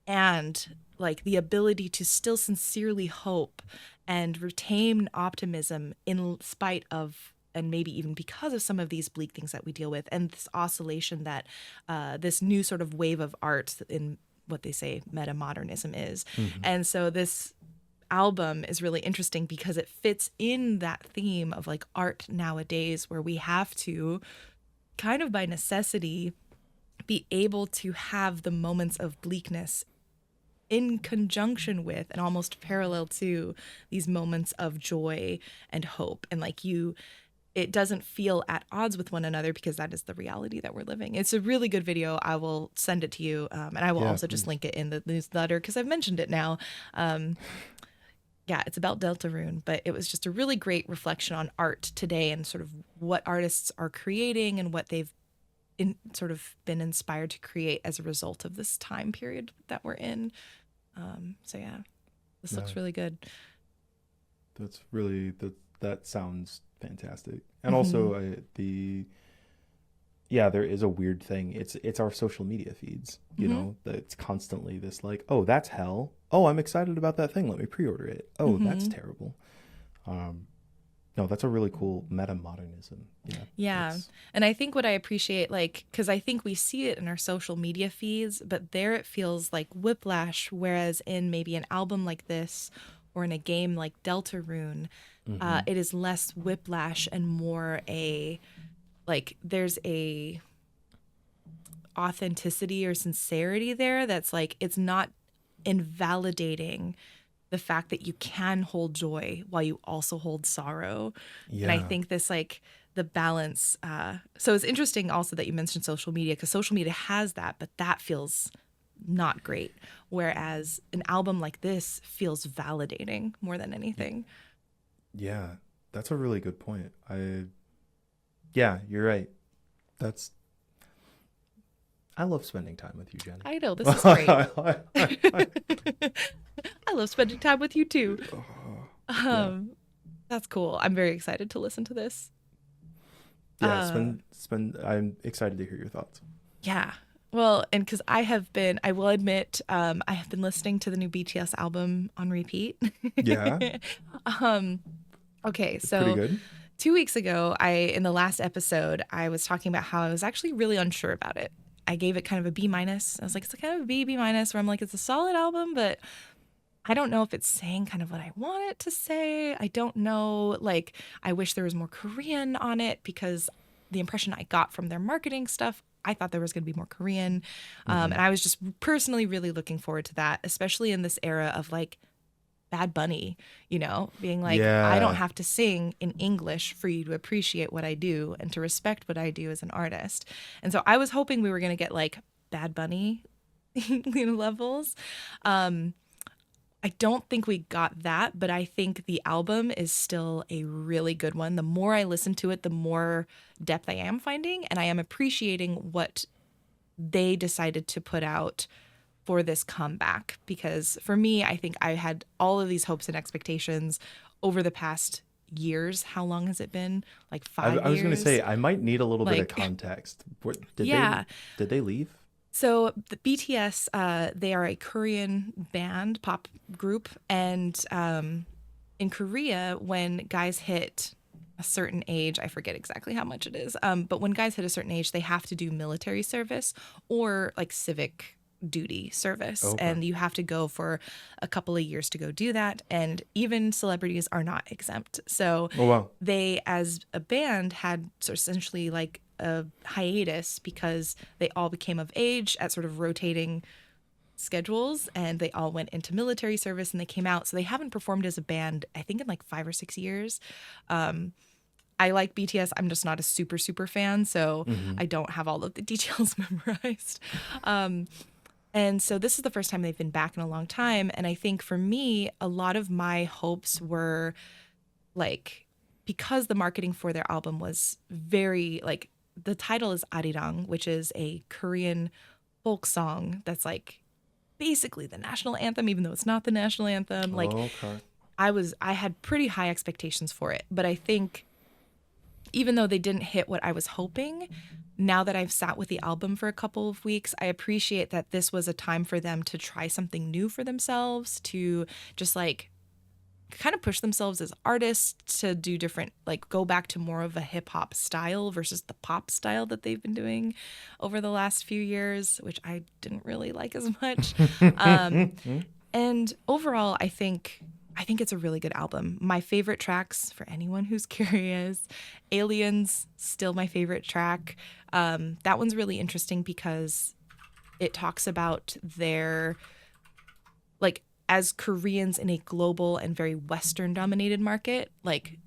and like the ability to still sincerely hope and retain optimism in spite of, and maybe even because of, some of these bleak things that we deal with, and this oscillation that this new sort of wave of art in what they say metamodernism is. And so this album is really interesting because it fits in that theme of like art nowadays, where we have to kind of by necessity be able to have the moments of bleakness in conjunction with and almost parallel to these moments of joy and hope. And like it doesn't feel at odds with one another because that is the reality that we're living. It's a really good video. I will send it to you. And I will Yeah, also just link it in the newsletter because I've mentioned it now. Yeah, it's about Deltarune, but it was just a really great reflection on art today and sort of what artists are creating and what they've sort of been inspired to create as a result of this time period that we're in. So yeah, this looks really good. That's really that sounds fantastic. And also there is a weird thing. It's our social media feeds, you know, that it's constantly this like, oh, that's hell. Oh, I'm excited about that thing. Let me pre-order it. Oh, that's terrible. No, that's a really cool meta-modernism. Yeah. And I think what I appreciate, like, because I think we see it in our social media feeds, but there it feels like whiplash, whereas in maybe an album like this or in a game like Deltarune, it is less whiplash and more there's a authenticity or sincerity there that's like, it's not invalidating the fact that you can hold joy while you also hold sorrow. Yeah. And I think this, like, the balance. So it's interesting also that you mentioned social media, because social media has that, but that feels not great. Whereas an album like this feels validating more than anything. Yeah, that's a really good point. Yeah, you're right. I love spending time with you, Jen. I know, this is great. I love spending time with you too. That's cool. I'm very excited to listen to this. Yeah, I'm excited to hear your thoughts. Yeah. Well, and because I will admit, I have been listening to the new BTS album on repeat. Yeah. Okay, so Pretty good. 2 weeks ago, in the last episode, I was talking about how I was actually really unsure about it. I gave it kind of a B-. I was like, it's kind of a B-, where I'm like, it's a solid album, but I don't know if it's saying kind of what I want it to say. I don't know. Like, I wish there was more Korean on it, because the impression I got from their marketing stuff, I thought there was going to be more Korean. And I was just personally really looking forward to that, especially in this era of like Bad Bunny, being like, I don't have to sing in English for you to appreciate what I do and to respect what I do as an artist. And so I was hoping we were going to get like Bad Bunny levels. I don't think we got that, but I think the album is still a really good one. The more I listen to it, the more depth I am finding, and I am appreciating what they decided to put out for this comeback. Because for me, I think I had all of these hopes and expectations over the past years. How long has it been? Like 5 years? I was going to say, I might need a little bit of context. Did they leave? So the BTS, they are a Korean band, pop group. And in Korea, when guys hit a certain age, I forget exactly how much it is, but when guys hit a certain age, they have to do military service or like civic duty service. Okay. And you have to go for a couple of years to go do that. And even celebrities are not exempt. So they, as a band, had sort of essentially like a hiatus because they all became of age at sort of rotating schedules, and they all went into military service and they came out. So they haven't performed as a band, I think, in like 5 or 6 years. I like BTS. I'm just not a super fan, so I don't have all of the details memorized. And so this is the first time they've been back in a long time. And I think for me, a lot of my hopes were like, because the marketing for their album was very like, the title is Arirang, which is a Korean folk song that's like basically the national anthem, even though it's not the national anthem. Like, I had pretty high expectations for it, but I think even though they didn't hit what I was hoping, now that I've sat with the album for a couple of weeks, I appreciate that this was a time for them to try something new for themselves, to just like kind of push themselves as artists, to do different, like go back to more of a hip hop style versus the pop style that they've been doing over the last few years, which I didn't really like as much. And overall, I think it's a really good album. My favorite tracks, for anyone who's curious, Aliens, still my favorite track. That one's really interesting because it talks about their like as Koreans in a global and very Western dominated market, like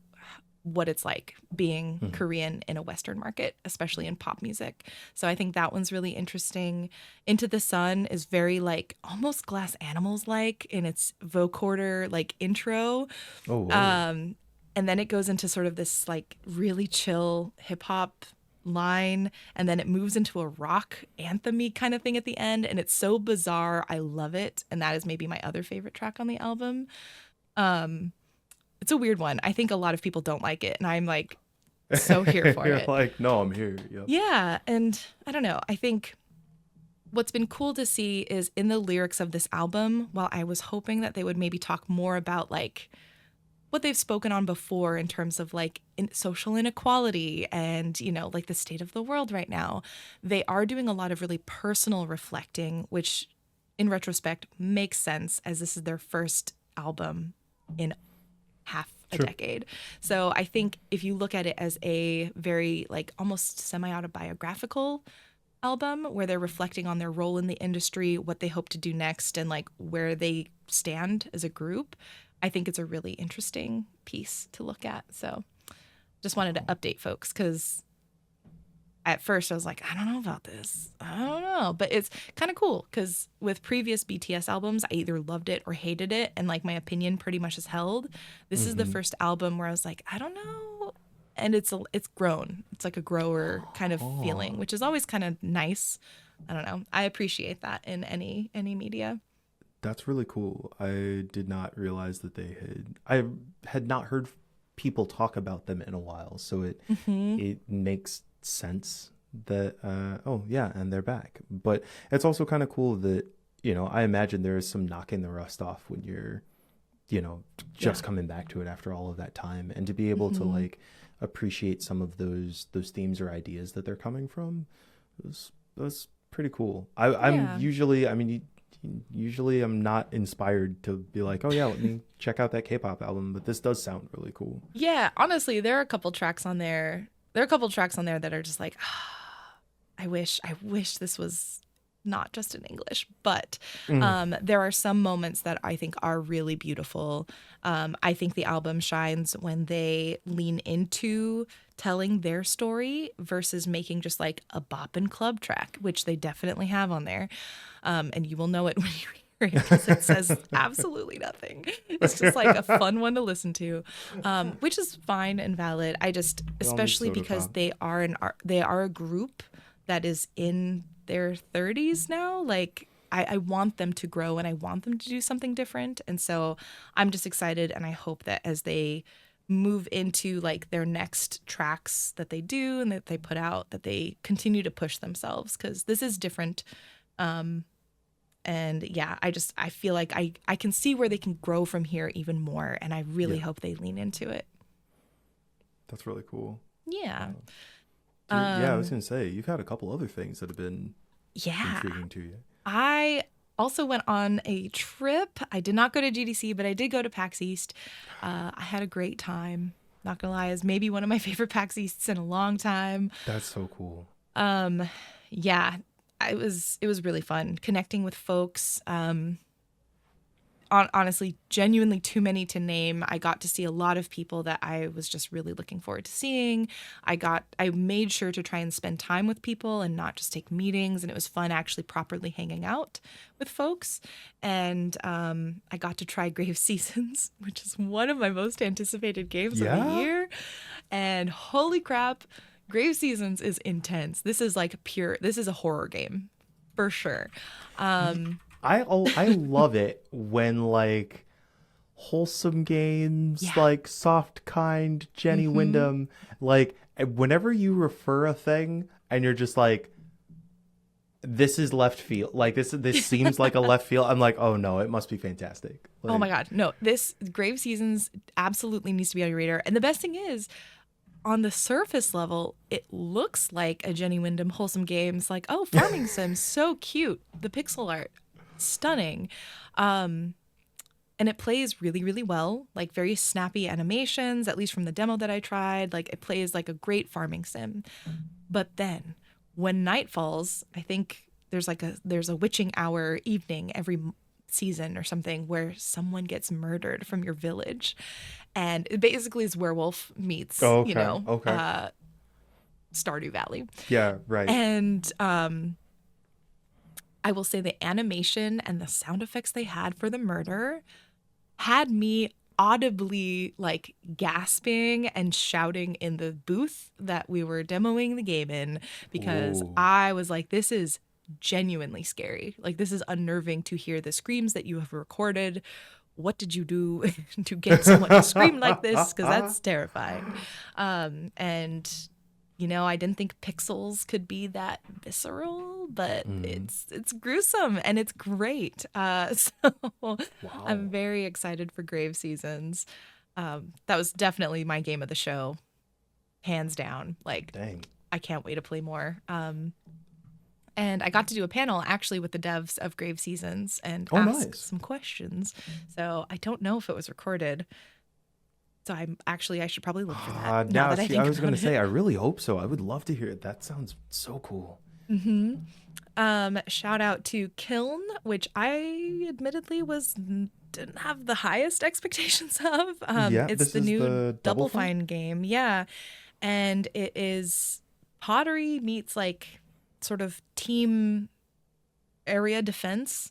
what it's like being Korean in a Western market, especially in pop music. So I think that one's really interesting. Into the Sun is very like almost Glass Animals like in its vocoder like intro. Oh, whoa. And then it goes into sort of this like really chill hip hop line, and then it moves into a rock anthem-y kind of thing at the end, and it's so bizarre. I love it, and that is maybe my other favorite track on the album. It's a weird one. I think a lot of people don't like it, and I'm like so here for You're it. like, no, I'm here. Yep. Yeah, and I don't know. I think what's been cool to see is in the lyrics of this album, while I was hoping that they would maybe talk more about like what they've spoken on before in terms of like social inequality and, you know, like the state of the world right now, they are doing a lot of really personal reflecting, which in retrospect makes sense as this is their first album in half a decade. So I think if you look at it as a very like almost semi-autobiographical album where they're reflecting on their role in the industry, what they hope to do next, and like where they stand as a group, I think it's a really interesting piece to look at. So just wanted to update folks because at first I was like, I don't know about this. I don't know. But it's kind of cool because with previous BTS albums, I either loved it or hated it. And like my opinion pretty much is held. This is the first album where I was like, I don't know. And it's grown. It's like a grower kind of feeling, which is always kind of nice. I don't know. I appreciate that in any media. That's really cool. I did not realize that I had not heard people talk about them in a while. So it makes sense that, oh yeah, and they're back. But it's also kind of cool that, you know, I imagine there is some knocking the rust off when you're, you know, just coming back to it after all of that time, and to be able to like appreciate some of those themes or ideas that they're coming from, that's pretty cool. I'm usually, I mean, usually I'm not inspired to be like, oh yeah, let me check out that K-pop album, but this does sound really cool. Yeah, honestly, there are a couple tracks on there. There are a couple tracks on there that are just like, I wish this was not just in English, but there are some moments that I think are really beautiful. I think the album shines when they lean into telling their story versus making just like a bop and club track, which they definitely have on there. And you will know it when you hear it because it says absolutely nothing. It's just like a fun one to listen to, which is fine and valid. I just, especially because they are a group that is in their 30s now, like I want them to grow and I want them to do something different. And so I'm just excited, and I hope that as they move into like their next tracks that they do and that they put out, that they continue to push themselves, because this is different. And yeah, I feel like I can see where they can grow from here even more, and I really hope they lean into it. That's really cool. Yeah. Yeah, I was gonna say, you've had a couple other things that have been intriguing to you. I also went on a trip. I did not go to GDC, but I did go to PAX East. I had a great time. Not gonna lie, it's maybe one of my favorite PAX Easts in a long time. That's so cool. Yeah, it was really fun connecting with folks. Honestly, genuinely too many to name. I got to see a lot of people that I was just really looking forward to seeing. I made sure to try and spend time with people and not just take meetings, and it was fun actually properly hanging out with folks. And I got to try Grave Seasons, which is one of my most anticipated games of the year. And holy crap, Grave Seasons is intense. This is a horror game for sure. I love it when like wholesome games, like Soft Kind, Jenny Wyndham, like whenever you refer a thing and you're just like, this is left field, like this seems like a left field, I'm like, oh no, it must be fantastic. Like, oh my god, no, this Grave Seasons absolutely needs to be on your radar. And the best thing is, on the surface level, it looks like a Jenny Wyndham wholesome game. It's like, oh, farming sim, so cute. The pixel art, stunning. And it plays really, really well, like very snappy animations, at least from the demo that I tried. Like it plays like a great farming sim. But then when night falls, I think there's a witching hour evening every season or something where someone gets murdered from your village, and it basically is werewolf meets, Oh, you okay. know, Okay. Stardew Valley. Yeah. Right. And I will say the animation and the sound effects they had for the murder had me audibly like gasping and shouting in the booth that we were demoing the game in, because Ooh. I was like, this is genuinely scary. Like, this is unnerving to hear the screams that you have recorded. What did you do to get someone to scream like this? Because that's terrifying. And you know, I didn't think pixels could be that visceral, but it's gruesome and it's great. So I'm very excited for Grave Seasons. That was definitely my game of the show, hands down. Like, Dang. I can't wait to play more. And I got to do a panel actually with the devs of Grave Seasons and ask some questions. So I don't know if it was recorded. So I should probably look for that. Now that I think I was going to about say, it. I really hope so. I would love to hear it. That sounds so cool. Shout out to Kiln, which I admittedly didn't have the highest expectations of. It's this the is new the Double Fine game. Yeah. And it is pottery meets like sort of team area defense,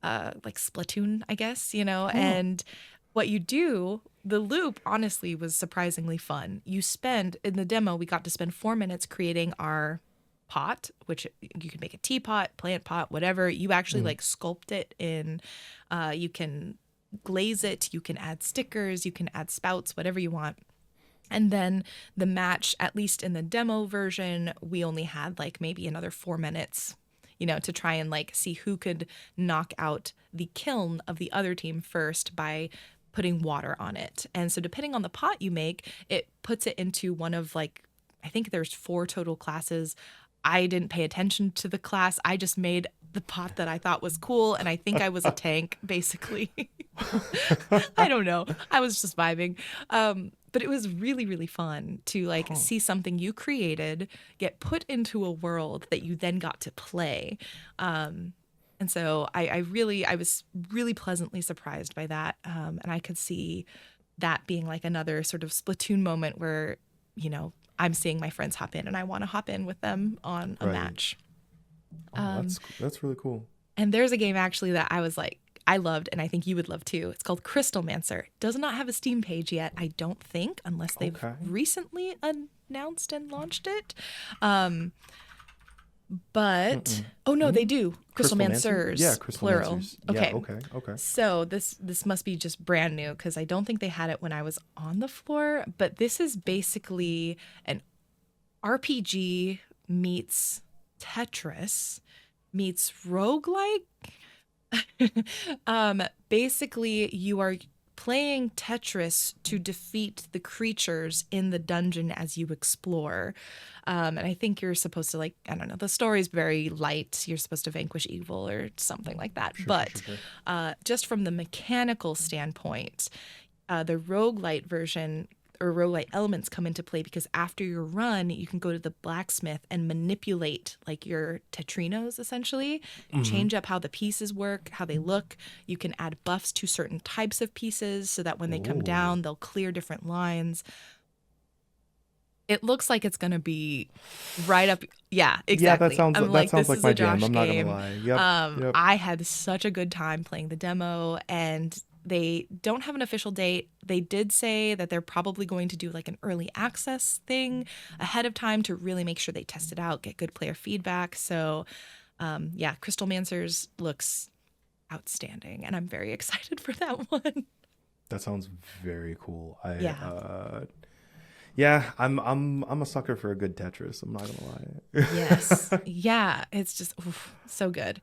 like Splatoon, I guess, you know, and what you do, the loop honestly was surprisingly fun. You spend, in the demo, we got to spend 4 minutes creating our pot, which you can make a teapot, plant pot, whatever. You actually like sculpt it in, you can glaze it, you can add stickers, you can add spouts, whatever you want. And then the match, at least in the demo version, we only had like maybe another 4 minutes, you know, to try and like see who could knock out the kiln of the other team first by putting water on it. And so depending on the pot you make, it puts it into one of like, I think there's 4 total classes. I didn't pay attention to the class. I just made the pot that I thought was cool. And I think I was a tank, basically. I don't know. I was just vibing. But it was really, really fun to like see something you created get put into a world that you then got to play. And so I was really pleasantly surprised by that. And I could see that being like another sort of Splatoon moment where, you know, I'm seeing my friends hop in and I want to hop in with them on a match. That's really cool. And there's a game actually that I was like, I loved, and I think you would love too. It's called Crystal Mancer. Does not have a Steam page yet, I don't think, unless they've recently announced and launched it. But oh no, they do. Crystal Mancers, yeah, Crystal plural. Mancers. Okay, yeah, okay. So this must be just brand new because I don't think they had it when I was on the floor. But this is basically an RPG meets Tetris meets roguelike. Basically, you are playing Tetris to defeat the creatures in the dungeon as you explore. And I think you're supposed to, like, I don't know, the story's very light. You're supposed to vanquish evil or something like that. Sure. Just from the mechanical standpoint, the roguelite version or roguelite elements come into play because after your run, you can go to the blacksmith and manipulate like your tetrinos essentially, change up how the pieces work, how they look. You can add buffs to certain types of pieces so that when they come down, they'll clear different lines. It looks like it's going to be right up. Yeah, exactly. Yeah, that sounds like my jam. I'm not going to lie. Yep. I had such a good time playing the demo, and they don't have an official date. They did say that they're probably going to do like an early access thing ahead of time to really make sure they test it out, get good player feedback. So yeah, Crystal Mancers looks outstanding, and I'm very excited for that one. That sounds very cool. Yeah, I'm a sucker for a good Tetris. I'm not gonna lie. Yes, yeah, it's just so good.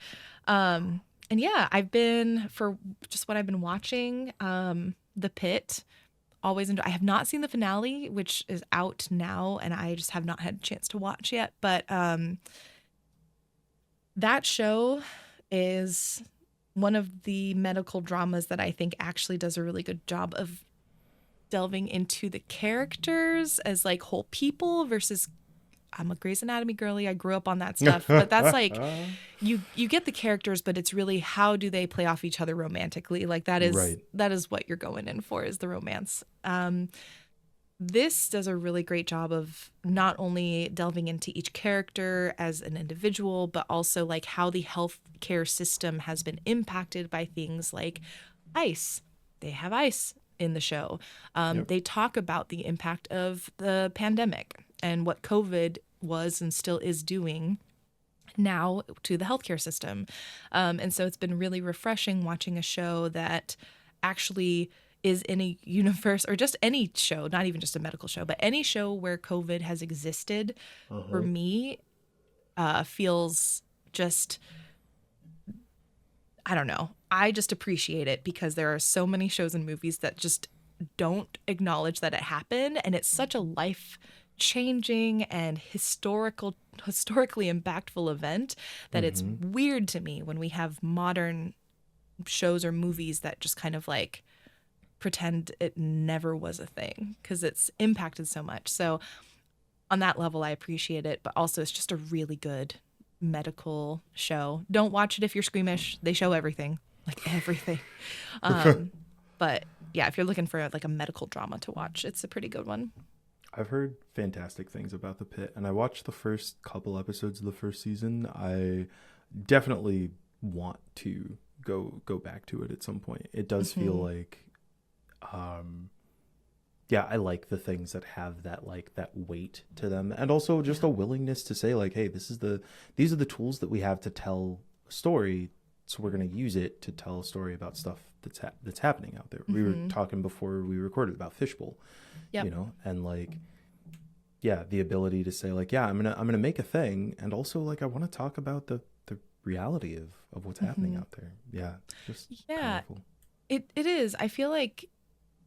And yeah, I've been for just what I've been watching. The Pit, always enjoy. I have not seen the finale, which is out now, and I just have not had a chance to watch yet. But that show is one of the medical dramas that I think actually does a really good job of delving into the characters as like whole people versus I'm a Grey's Anatomy girly. I grew up on that stuff. But that's like, you get the characters, but it's really how do they play off each other romantically? Like that is what you're going in for, is the romance. This does a really great job of not only delving into each character as an individual, but also like how the healthcare system has been impacted by things like ice. They have ice in the show. They talk about the impact of the pandemic and what COVID was and still is doing now to the healthcare system. And so it's been really refreshing watching a show that actually is in a universe, or just any show, not even just a medical show, but any show where COVID has existed, for me, feels just, I don't know. I just appreciate it because there are so many shows and movies that just don't acknowledge that it happened. And it's such a life-changing and historically impactful event that it's weird to me when we have modern shows or movies that just kind of like pretend it never was a thing because it's impacted so much. So on that level, I appreciate it, but also it's just a really good medical show. Don't watch it if you're squeamish. They show everything, like everything. But yeah, if you're looking for like a medical drama to watch, it's a pretty good one. I've heard fantastic things about The Pit, and I watched the first couple episodes of the first season. I definitely want to go back to it at some point. It does feel like I like the things that have that like that weight to them, and also just a willingness to say like, hey, these are the tools that we have to tell a story, so we're going to use it to tell a story about stuff that's happening out there. We were talking before we recorded about Fishbowl, you know, and like, yeah, the ability to say like, yeah, I'm gonna make a thing, and also like I want to talk about the reality of what's happening out there. Yeah, just powerful. It is. I feel like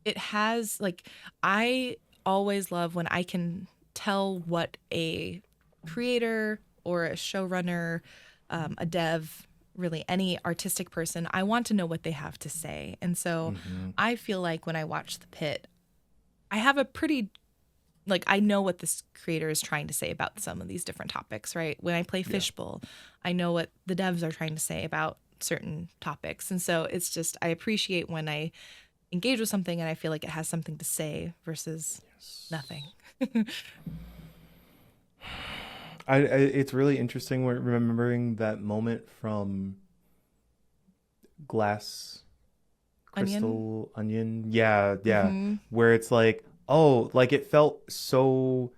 it has, like, I always love when I can tell what a creator or a showrunner, a dev, really any artistic person, I want to know what they have to say. And so I feel like when I watch The Pit, I have a pretty, like, I know what this creator is trying to say about some of these different topics, right? When I play Fishbowl, I know what the devs are trying to say about certain topics. And so it's just, I appreciate when I engage with something and I feel like it has something to say versus nothing. It's really interesting remembering that moment from Glass Crystal Onion. Yeah. Where it's like, oh, like it felt so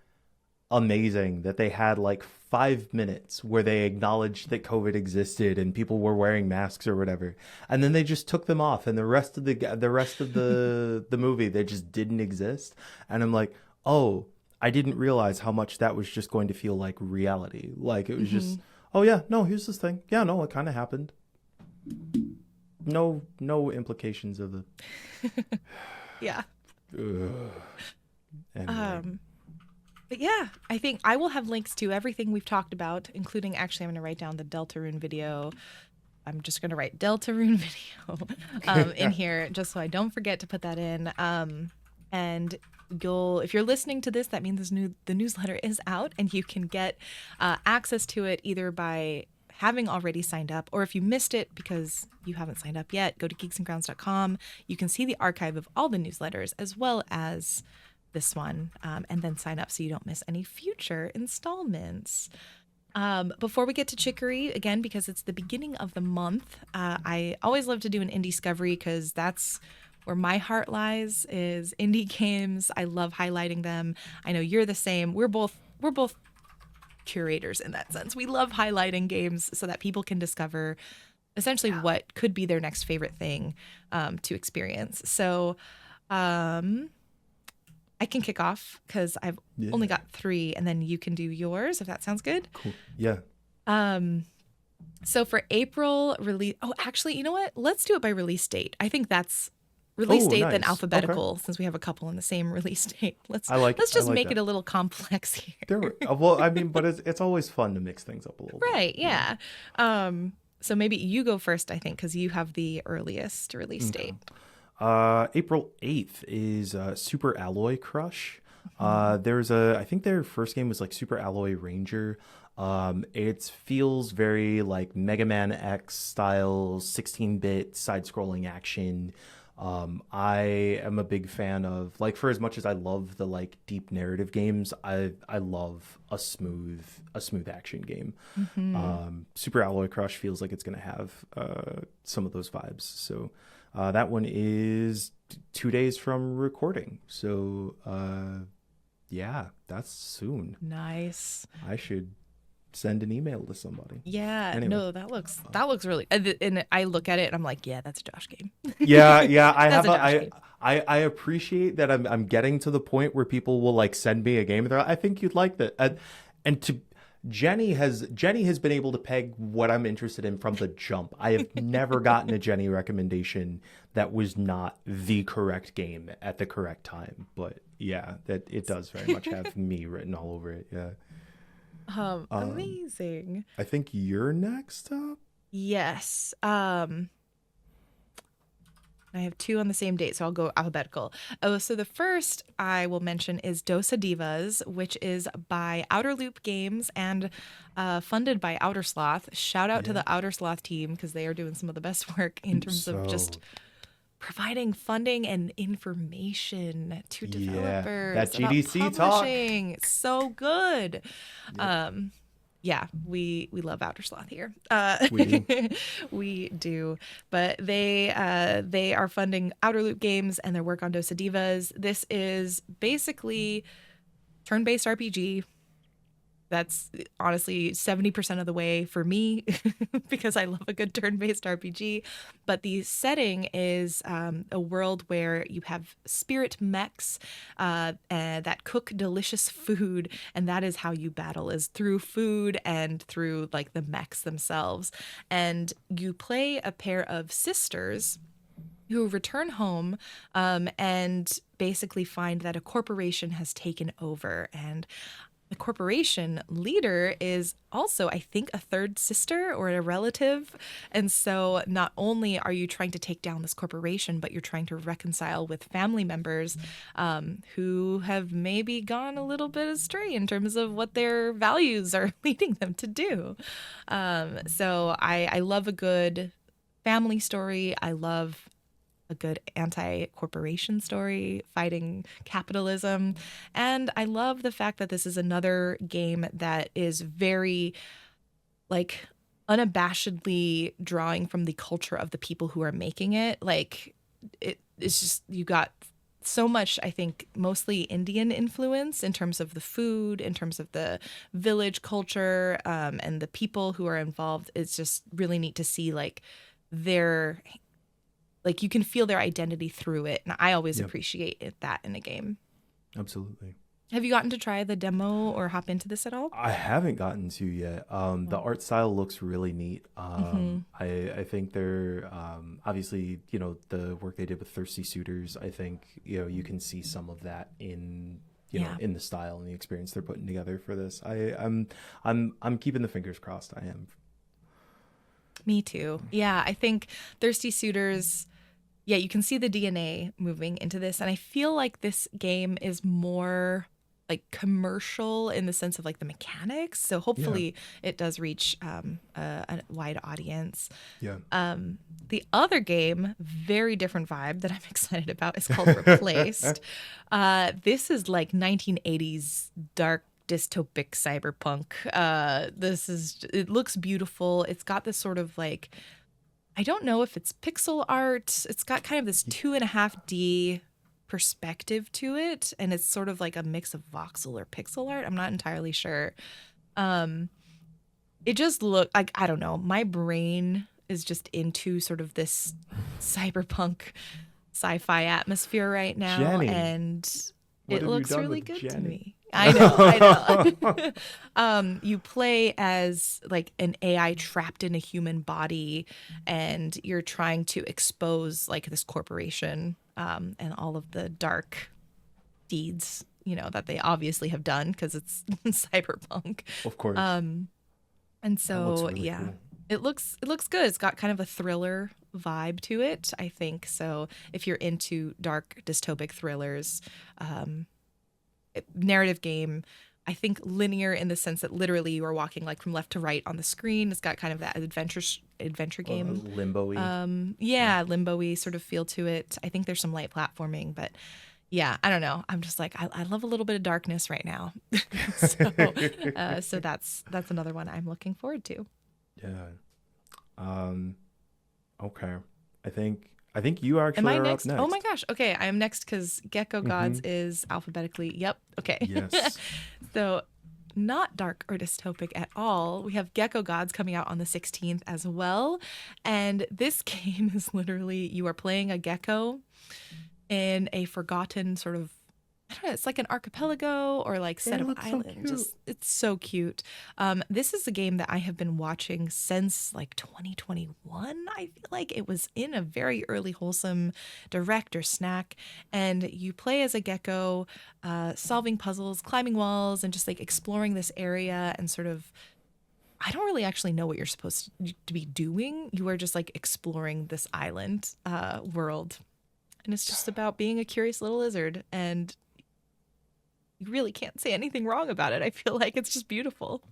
amazing that they had like 5 minutes where they acknowledged that COVID existed and people were wearing masks or whatever, and then they just took them off, and the rest of the movie they just didn't exist. And I'm like, oh, I didn't realize how much that was just going to feel like reality. Like it was just, oh yeah, no, here's this thing. Yeah, no, it kind of happened. No implications of the. Yeah. Anyway. But yeah, I think I will have links to everything we've talked about, including, actually, I'm going to write down the Deltarune video. I'm just going to write Deltarune video in here just so I don't forget to put that in. And if you're listening to this, that means the newsletter is out, and you can get access to it either by having already signed up, or if you missed it because you haven't signed up yet, go to geeksandgrounds.com. You can see the archive of all the newsletters as well as this one, and then sign up so you don't miss any future installments. Before we get to Chicory, again, because it's the beginning of the month, I always love to do an Indiescovery because that's where my heart lies, is indie games. I love highlighting them. I know you're the same. We're both curators in that sense. We love highlighting games so that people can discover essentially what could be their next favorite thing to experience. So I can kick off because I've only got 3, and then you can do yours if that sounds good. Cool. Yeah. So for April release, actually, you know what? Let's do it by release date. I think that's release date, then alphabetical, since we have a couple in the same release date. Let's just make it a little complex here. Well, I mean, but it's always fun to mix things up a little bit. Right, yeah. So maybe you go first, I think, because you have the earliest release date. April 8th is Super Alloy Crush. I think their first game was like Super Alloy Ranger. It feels very like Mega Man X style, 16-bit side-scrolling action. I am a big fan of, like, for as much as I love the like deep narrative games, I love a smooth action game. Super Alloy Crush feels like it's gonna have some of those vibes. So that one is 2 days from recording. So yeah, that's soon. Nice. I should send an email to somebody. Yeah, Anyway. no, that looks really. And I look at it and I'm like, yeah, that's a Josh game. Yeah. That's a Josh game. I appreciate that I'm getting to the point where people will like send me a game and they're like, I think you'd like that. And to Jenny has been able to peg what I'm interested in from the jump. I have never gotten a Jenny recommendation that was not the correct game at the correct time. But yeah, that it does very much have me written all over it. Yeah. Amazing. I think you're next up. Yes. I have two on the same date, so I'll go alphabetical. Oh, so the first I will mention is Dosa Divas, which is by Outer Loop Games and funded by Outer Sloth. Shout out to the Outer Sloth team because they are doing some of the best work in terms of just providing funding and information to developers. That GDC about publishing. Talk. So good. Yep. Yeah, we love Outer Sloth here. We do. But they are funding Outer Loop Games and their work on Dosa Divas. This is basically turn-based RPG. That's honestly 70% of the way for me because I love a good turn-based RPG. But the setting is a world where you have spirit mechs that cook delicious food, and that is how you battle, is through food and through like the mechs themselves. And you play a pair of sisters who return home and basically find that a corporation has taken over, and the corporation leader is also, I think, a third sister or a relative. And so not only are you trying to take down this corporation, but you're trying to reconcile with family members who have maybe gone a little bit astray in terms of what their values are leading them to do. So I love a good family story. I love a good anti-corporation story fighting capitalism. And I love the fact that this is another game that is very like unabashedly drawing from the culture of the people who are making it. Like it's just, you got so much, I think, mostly Indian influence in terms of the food, in terms of the village culture, and the people who are involved. It's just really neat to see like you can feel their identity through it. And I always appreciate that in a game. Absolutely. Have you gotten to try the demo or hop into this at all? I haven't gotten to yet. The art style looks really neat. I think they're obviously, the work they did with Thirsty Suitors. I think, you can see some of that in in the style and the experience they're putting together for this. I'm keeping the fingers crossed. I am. Me too. Yeah, I think Thirsty Suitors, you can see the DNA moving into this. And I feel like this game is more like commercial in the sense of like the mechanics. So hopefully it does reach a wide audience. Yeah. The other game, very different vibe that I'm excited about, is called Replaced. This is like 1980s dark dystopic cyberpunk. It looks beautiful. It's got this sort of like, I don't know if it's pixel art. It's got kind of this 2.5D perspective to it, and it's sort of like a mix of voxel or pixel art. I'm not entirely sure. It just looked like, I don't know, my brain is just into sort of this cyberpunk sci-fi atmosphere right now. Jenny, and it looks really good to me. I know. You play as like an AI trapped in a human body, and you're trying to expose like this corporation and all of the dark deeds, that they obviously have done because it's cyberpunk. Of course. And so really cool. It looks good. It's got kind of a thriller vibe to it, I think. So if you're into dark dystopic thrillers, narrative game. I think linear in the sense that literally you are walking like from left to right on the screen. It's got kind of that adventure game. Limbo-y. Yeah, limbo-y sort of feel to it. I think there's some light platforming, but yeah, I don't know. I'm just like, I love a little bit of darkness right now. So that's another one I'm looking forward to. Yeah. Okay. I think you actually Am I are next? up next. Oh my gosh. Okay, I am next because Gecko Gods is alphabetically. Yep. Okay. Yes. So not dark or dystopic at all. We have Gecko Gods coming out on the 16th as well. And this game is literally you are playing a gecko in a forgotten sort of, I don't know, it's like an archipelago or like set of islands. Just it's so cute. This is a game that I have been watching since like 2021. I feel like it was in a very early wholesome direct or snack, and you play as a gecko, solving puzzles, climbing walls, and just like exploring this area and sort of. I don't really actually know what you're supposed to be doing. You are just like exploring this island world. And it's just about being a curious little lizard, and you really can't say anything wrong about it. I feel like it's just beautiful.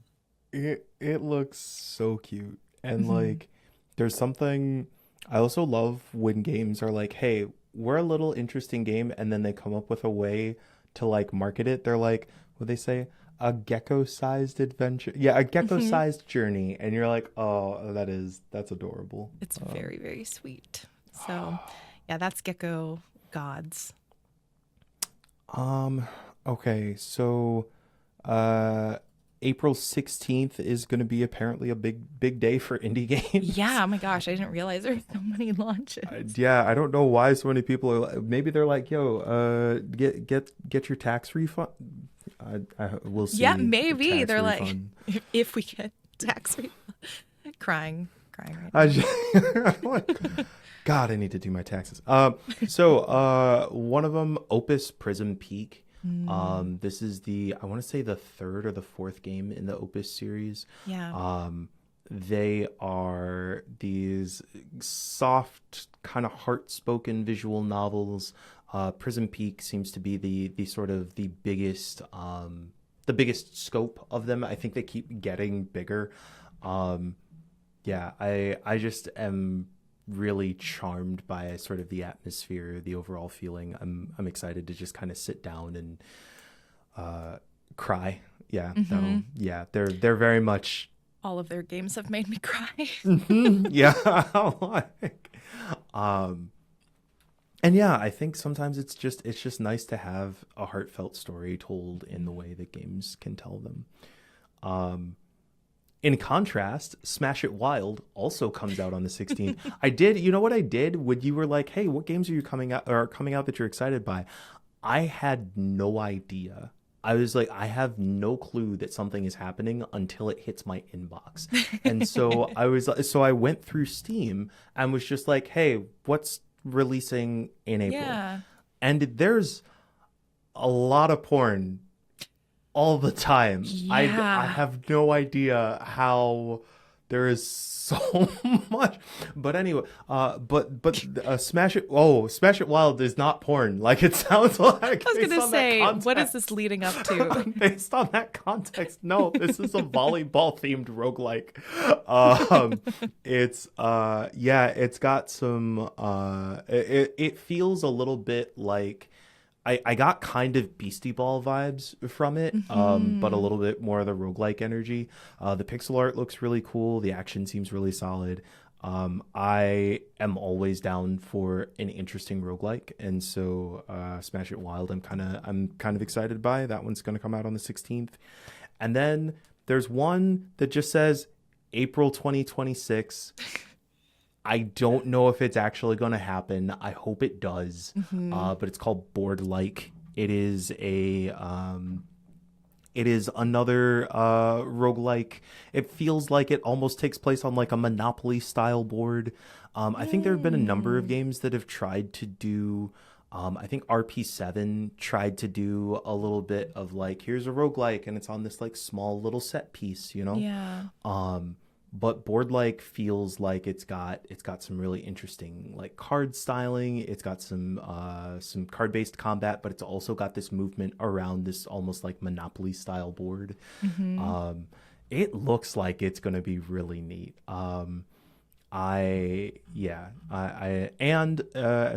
It looks so cute. And like there's something I also love when games are like, hey, we're a little interesting game, and then they come up with a way to like market it. They're like, what they say? A gecko-sized adventure. Yeah, a gecko-sized journey. And you're like, oh, that's adorable. It's very, very sweet. So yeah, that's Gecko Gods. Okay, so April 16th is going to be apparently a big day for indie games. Yeah, oh my gosh, I didn't realize there were so many launches. Yeah, I don't know why so many people are. Maybe they're like, "Yo, get your tax refund." We'll see. Yeah, maybe they're refund. Like, if we get tax refund, crying right now. God, I need to do my taxes. So one of them, Opus Prism Peak. This is I want to say the third or the fourth game in the Opus series. Yeah. They are these soft, kind of heart-spoken visual novels. Prism Peak seems to be the sort of the biggest scope of them. I think they keep getting bigger. Yeah, I just am really charmed by sort of the atmosphere, the overall feeling. I'm excited to just kind of sit down and cry. Yeah, they're very much. All of their games have made me cry. Yeah, and yeah, I think sometimes it's just nice to have a heartfelt story told in the way that games can tell them. In contrast, Smash It Wild also comes out on the 16th. You know what I did when you were like, hey, what games are coming out that you're excited by? I had no idea. I was like, I have no clue that something is happening until it hits my inbox. And so I went through Steam and was just like, hey, what's releasing in April? Yeah. And there's a lot of porn all the time. Yeah. I have no idea how there is so much. But anyway, Smash It Wild is not porn like it sounds like. I was gonna say, what is this leading up to? Based on that context, no, this is a volleyball themed roguelike. It's got some it feels a little bit like I got kind of Beastie Ball vibes from it, but a little bit more of the roguelike energy. The pixel art looks really cool. The action seems really solid. I am always down for an interesting roguelike, and so Smash It Wild I'm kind of excited by. That one's going to come out on the 16th. And then there's one that just says April 2026. I don't know if it's actually going to happen. I hope it does. But it's called Board Like. It is another roguelike. It feels like it almost takes place on like a Monopoly style board. I think there have been a number of games that have tried to do. I think RP7 tried to do a little bit of like, here's a roguelike and it's on this like small little set piece, you know? Yeah. but board-like feels like it's got some really interesting like card styling. It's got some card-based combat, but it's also got this movement around this almost like Monopoly style board. It looks like it's going to be really neat. As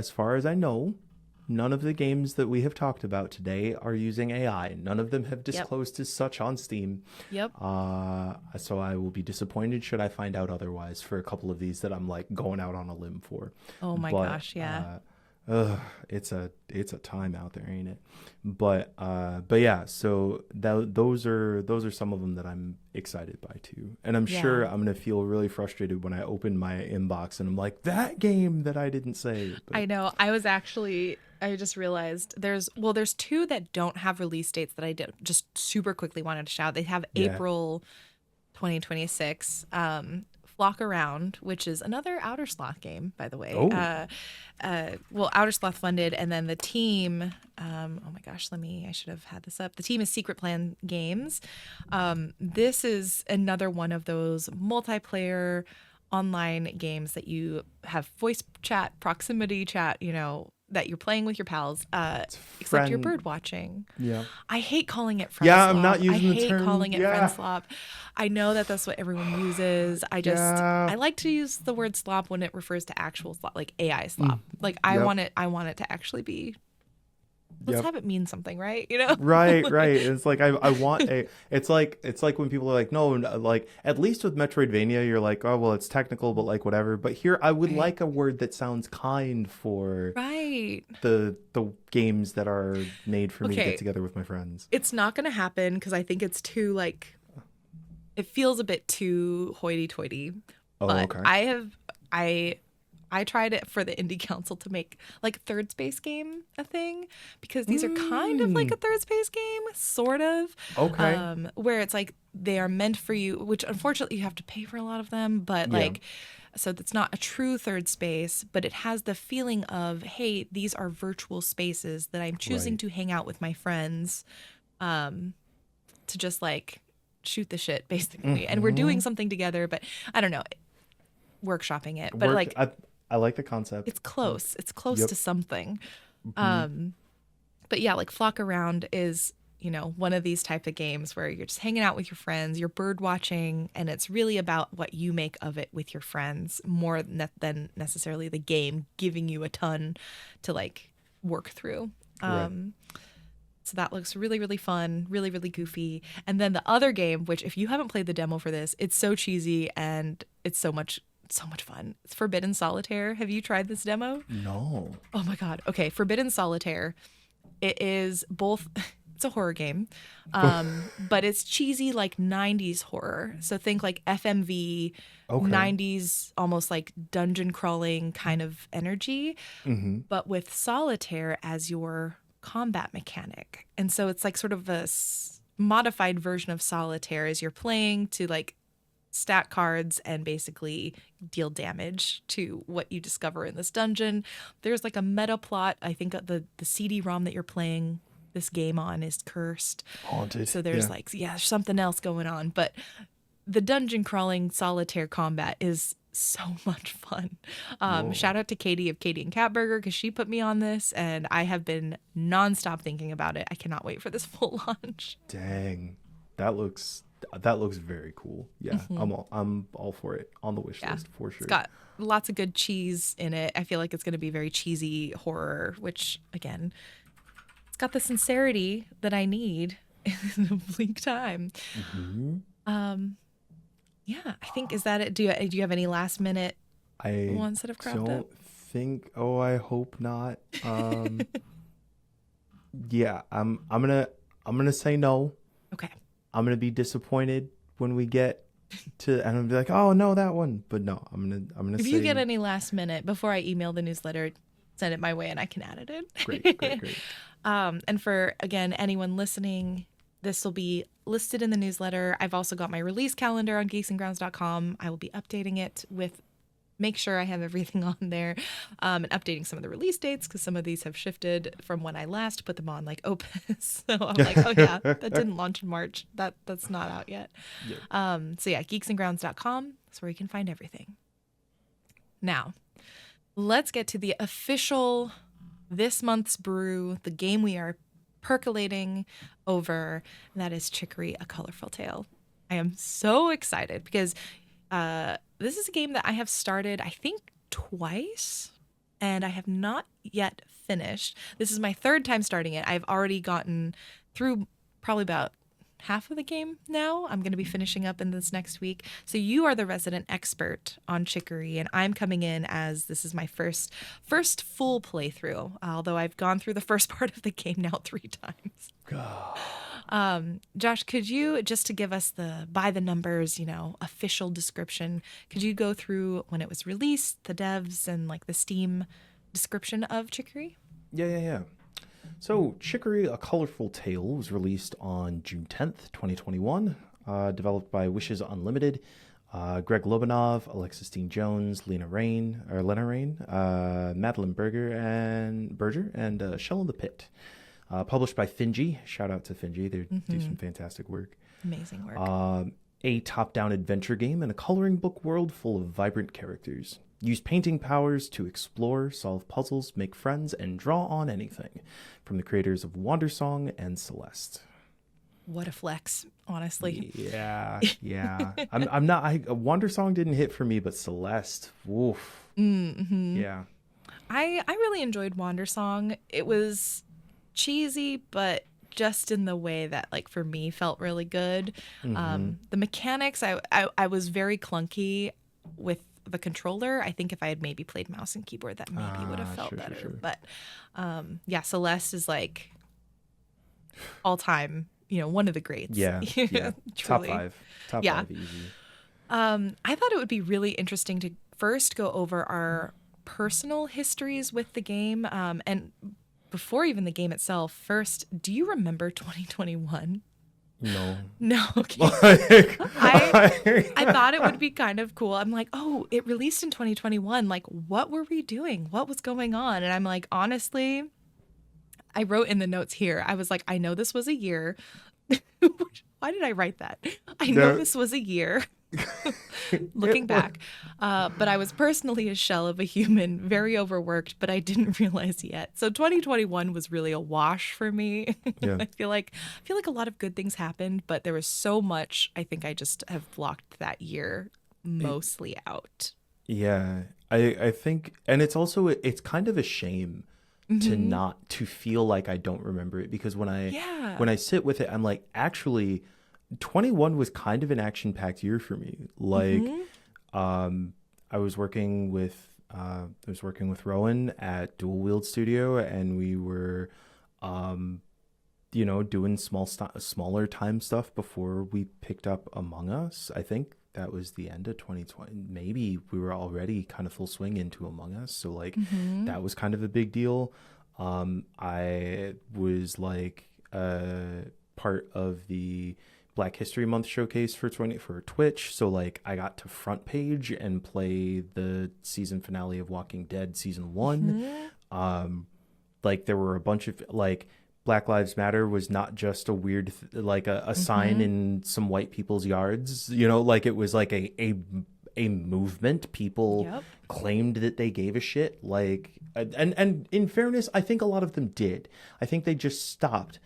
far as I know, none of the games that we have talked about today are using AI. None of them have disclosed as such on Steam. Yep. So I will be disappointed should I find out otherwise for a couple of these that I'm like going out on a limb for. Oh my gosh, yeah. It's a time out there, ain't it? But yeah, so those are some of them that I'm excited by too, and I'm sure I'm gonna feel really frustrated when I open my inbox and I'm like, that game that I didn't say. But I know. I just realized there's two that don't have release dates that I did just super quickly wanted to shout. They have April 2026. Flock Around, which is another Outer Sloth game, by the way. Outer Sloth funded, and then the team, oh my gosh, I should have had this up. The team is Secret Plan Games. This is another one of those multiplayer online games that you have voice chat, proximity chat, that you're playing with your pals, except you're bird watching. Yeah. I hate calling it friend Yeah, slop. I'm not using the term. I hate calling it friend slop. I know that that's what everyone uses. I like to use the word slop when it refers to actual slop, like AI slop. Like I want it to actually be. Let's have it mean something, right? Right. It's like I want it's like when people are like, no, like at least with Metroidvania you're like, oh well, it's technical, but like whatever. But here I would like a word that sounds kind for the games that are made for me to get together with my friends. It's not gonna happen because I think it's too like, it feels a bit too hoity-toity. But I tried it for the Indie Council to make like third space game a thing, because these are kind of like a third space game, sort of. Okay. Where it's like they are meant for you, which unfortunately you have to pay for a lot of them, but so that's not a true third space, but it has the feeling of, hey, these are virtual spaces that I'm choosing to hang out with my friends, to just like shoot the shit basically. And we're doing something together, but I don't know, workshopping it, but I like the concept. It's close. It's close to something. But yeah, like Flock Around is, one of these type of games where you're just hanging out with your friends, you're bird watching, and it's really about what you make of it with your friends more than necessarily the game giving you a ton to like work through. So that looks really, really fun, really, really goofy. And then the other game, which if you haven't played the demo for this, it's so cheesy and it's so much fun. It's Forbidden Solitaire. Have you tried this demo? No. Oh my God. Okay. Forbidden Solitaire. It is both, it's a horror game, but it's cheesy like 90s horror. So think like FMV, 90s, almost like dungeon crawling kind of energy, but with solitaire as your combat mechanic. And so it's like sort of a modified version of solitaire as you're playing to like stack cards and basically deal damage to what you discover in this dungeon. There's like a meta plot. I think the CD-ROM that you're playing this game on is cursed. Haunted. So there's there's something else going on. But the dungeon crawling solitaire combat is so much fun. Shout out to Katie of Katie and Catburger, because she put me on this and I have been nonstop thinking about it. I cannot wait for this full launch. Dang. That looks very cool. Yeah, I'm all for it, on the wish list for sure. It's got lots of good cheese in it. I feel like it's going to be very cheesy horror, which again, it's got the sincerity that I need in a bleak time. I think, is that it? Do you have any last minute ones that have cropped up? I don't think. Oh, I hope not. Yeah, I'm gonna say no. Okay. I'm gonna be disappointed when we get to, and I'm gonna be like, oh no, that one. But no, I'm gonna. If you get any last minute before I email the newsletter, send it my way and I can edit it. Great. And for again anyone listening, this will be listed in the newsletter. I've also got my release calendar on geeksandgrounds.com. I will be updating it with. Make sure I have everything on there, and updating some of the release dates, because some of these have shifted from when I last put them on, like Opus. So I'm like, oh yeah, that didn't launch in March. That's not out yet. So yeah, geeksandgrounds.com It's where you can find everything. Now, let's get to the official this month's brew, the game we are percolating over, and that is Chicory, A Colorful Tale. I am so excited because this is a game that I have started, I think, twice, and I have not yet finished. This is my third time starting it. I've already gotten through probably about half of the game now. I'm going to be finishing up in this next week. So you are the resident expert on Chicory, and I'm coming in as this is my first full playthrough, although I've gone through the first part of the game now 3 times. Josh, could you, just to give us the by the numbers, official description, could you go through when it was released, the devs, and like the Steam description of Chicory? Yeah. So, Chicory, A Colorful Tale was released on June 10th, 2021, developed by Wishes Unlimited, Greg Lobanov, Alexis Dean Jones, Lena Rain, Madeline Berger, and Shell in the Pit. Published by Finji. Shout out to Finji. They do some fantastic work. Amazing work. A top-down adventure game in a coloring book world full of vibrant characters. Use painting powers to explore, solve puzzles, make friends, and draw on anything. From the creators of Wandersong and Celeste. What a flex, honestly. Yeah. I'm not. Wandersong didn't hit for me, but Celeste, woof. Mm-hmm. Yeah. I really enjoyed Wandersong. It was cheesy, but just in the way that, like, for me, felt really good. The mechanics, I was very clunky with the controller. I think if I had maybe played mouse and keyboard, that maybe would have felt better. Sure. But Celeste is like all time, one of the greats. Yeah. Top 5 easy. I thought it would be really interesting to first go over our personal histories with the game. And before even the game itself, first, do you remember 2021? No. Okay. I thought it would be kind of cool. I'm like, oh, it released in 2021. Like, what were we doing? What was going on? And I'm like, honestly, I wrote in the notes here. I was like, I know this was a year. Why did I write that? I know this was a year. Looking back. But I was personally a shell of a human, very overworked, but I didn't realize yet. So 2021 was really a wash for me. Yeah. I feel like a lot of good things happened, but there was so much. I think I just have blocked that year mostly out. Yeah. I think, and it's kind of a shame to feel like I don't remember it, because when I sit with it, I'm like, actually 21 was kind of an action-packed year for me. Like, I was working with Rowan at Dual Wield Studio, and we were, doing smaller time stuff before we picked up Among Us. I think that was the end of 2020. Maybe we were already kind of full swing into Among Us, so like that was kind of a big deal. I was like part of the Black History Month showcase for Twitch, so like I got to front page and play the season finale of Walking Dead season 1. Like there were a bunch of like Black Lives Matter was not just a weird a sign in some white people's yards, like it was like a movement. People claimed that they gave a shit, like, and in fairness, I think a lot of them did. I think they just stopped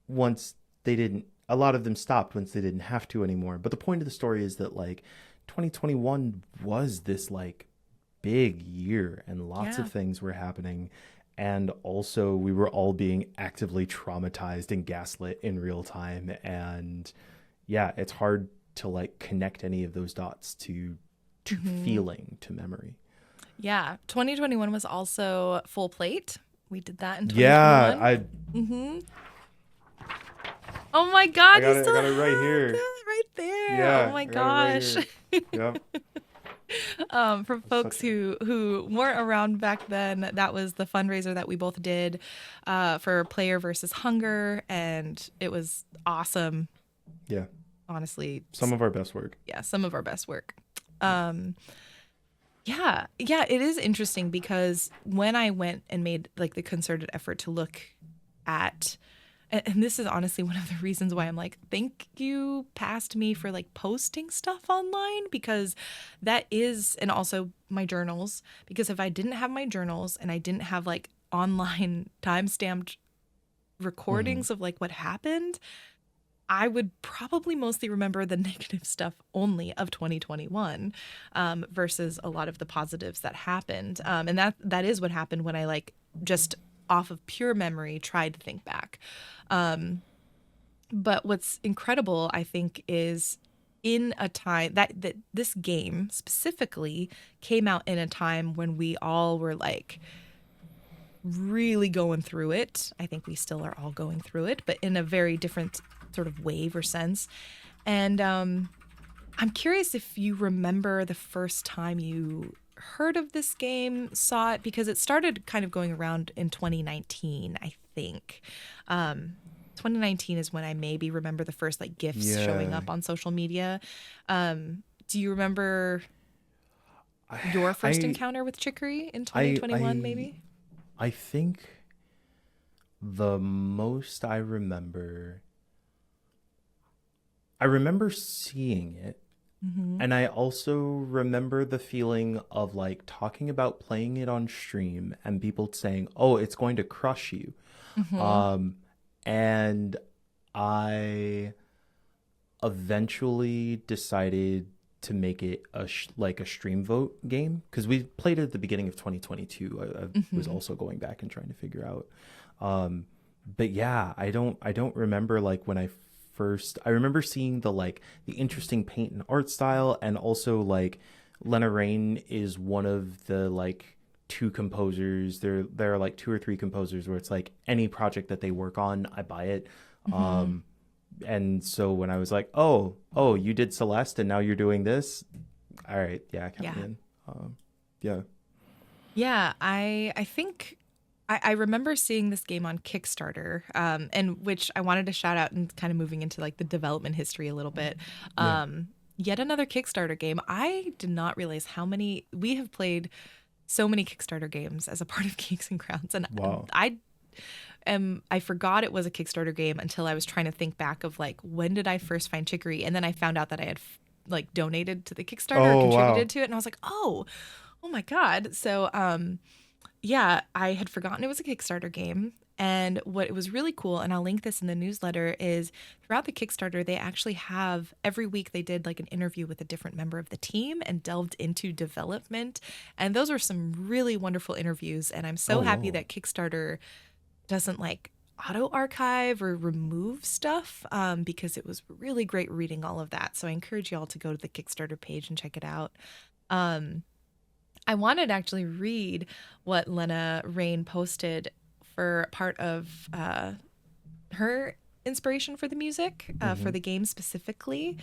once they didn't. A lot of them stopped once they didn't have to anymore. But the point of the story is that like 2021 was this like big year, and lots of things were happening. And also we were all being actively traumatized and gaslit in real time. And yeah, it's hard to like connect any of those dots to feeling, to memory. Yeah. 2021 was also Full Plate. We did that in 2021. Oh my God, I got it right here. Right there. Yeah, oh my gosh. Yep. For folks who weren't around back then, that was the fundraiser that we both did for Player versus Hunger, and it was awesome. Yeah. Honestly. Some of our best work. Yeah, some of our best work. Yeah, it is interesting because when I went and made like the concerted effort to look at And this is honestly one of the reasons why I'm like, thank you, past me, for like posting stuff online, because that is, and also my journals, because if I didn't have my journals and I didn't have like online time-stamped recordings of like what happened, I would probably mostly remember the negative stuff only of 2021 versus a lot of the positives that happened. And that is what happened when I like just off of pure memory tried to think back. But what's incredible, I think, is in a time that this game specifically came out in a time when we all were like really going through it. I think we still are all going through it, but in a very different sort of wave or sense. And I'm curious if you remember the first time you heard of this game, saw it, because it started kind of going around in 2019, I think. 2019 is when I maybe remember the first like GIFs showing up on social media. Do you remember your first encounter with Chicory in 2021, maybe? I think the most I remember seeing it. And I also remember the feeling of like talking about playing it on stream and people saying, "Oh, it's going to crush you." And I eventually decided to make it like a stream vote game, because we played it at the beginning of 2022. I was also going back and trying to figure out. But yeah, I don't remember like when I remember seeing the interesting paint and art style, and also like Lena Raine is one of the like two composers. There are like two or three composers where it's like any project that they work on, I buy it. And so when I was like, oh, you did Celeste and now you're doing this, all right, yeah, count me in. Yeah, I think I remember seeing this game on Kickstarter, and which I wanted to shout out, and kind of moving into like the development history a little bit. Yet another Kickstarter game. I did not realize how many we have played. So many Kickstarter games as a part of Geeks and Crowns, and wow. I forgot it was a Kickstarter game until I was trying to think back of like, when did I first find Chicory, and then I found out that I had like donated to the Kickstarter or contributed to it, and I was like, oh my god. So yeah, I had forgotten it was a Kickstarter game. And what was really cool, and I'll link this in the newsletter, is throughout the Kickstarter, they actually have, every week they did like an interview with a different member of the team and delved into development. And those were some really wonderful interviews. And I'm so happy that Kickstarter doesn't like auto archive or remove stuff, because it was really great reading all of that. So I encourage you all to go to the Kickstarter page and check it out. I wanted to actually read what Lena Raine posted for part of her inspiration for the music, for the game specifically.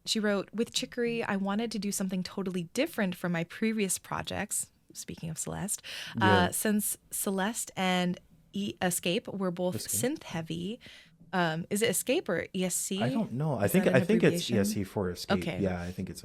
She wrote, "With Chicory, I wanted to do something totally different from my previous projects," speaking of Celeste, since Celeste and Escape were both synth-heavy. Is it Escape or ESC? I don't know. I think it's ESC for Escape. Okay. Yeah, I think it's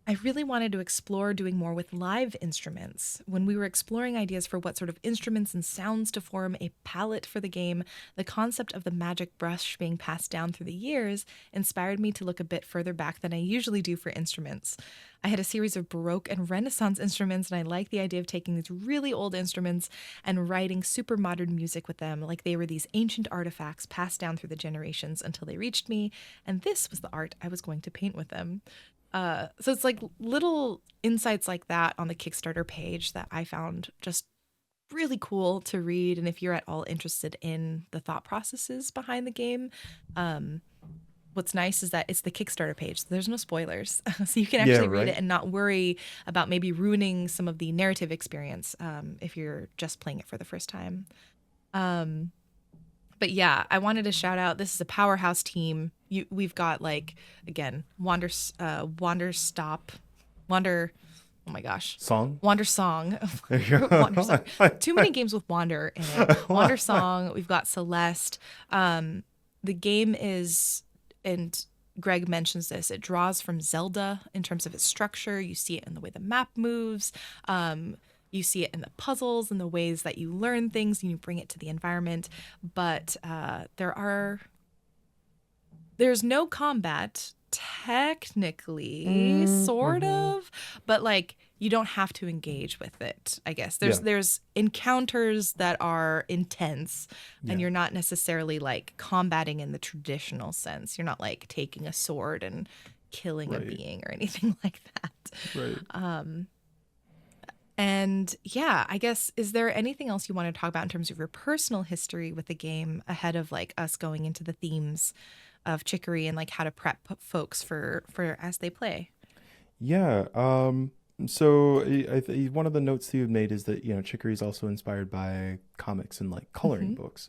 I really wanted to explore doing more with live instruments. When we were exploring ideas for what sort of instruments and sounds to form a palette for the game, the concept of the magic brush being passed down through the years inspired me to look a bit further back than I usually do for instruments. I had a series of Baroque and Renaissance instruments, and I liked the idea of taking these really old instruments and writing super modern music with them, like they were these ancient artifacts passed down through the generations until they reached me, and this was the art I was going to paint with them. So it's like little insights like that on the Kickstarter page that I found just really cool to read. And if you're at all interested in the thought processes behind the game, what's nice is that it's the Kickstarter page, so there's no spoilers. So you can actually read it and not worry about maybe ruining some of the narrative experience if you're just playing it for the first time. But yeah, I wanted to shout out, this is a powerhouse team. We've got like, again, Wander Song. Wander Song. Wander Song. Too many games with Wander in it. Wander Song. We've got Celeste. The game is, and Greg mentions this, it draws from Zelda in terms of its structure. You see it in the way the map moves. You see it in the puzzles and the ways that you learn things and you bring it to the environment. But there's no combat technically, sort of, but like you don't have to engage with it, I guess. There's encounters that are intense and you're not necessarily like combating in the traditional sense. You're not like taking a sword and killing a being or anything like that. Right. And yeah, I guess, is there anything else you want to talk about in terms of your personal history with the game ahead of like us going into the themes of Chicory and like how to prep folks for as they play? Yeah. So one of the notes that you made is that, Chicory is also inspired by comics and like coloring books.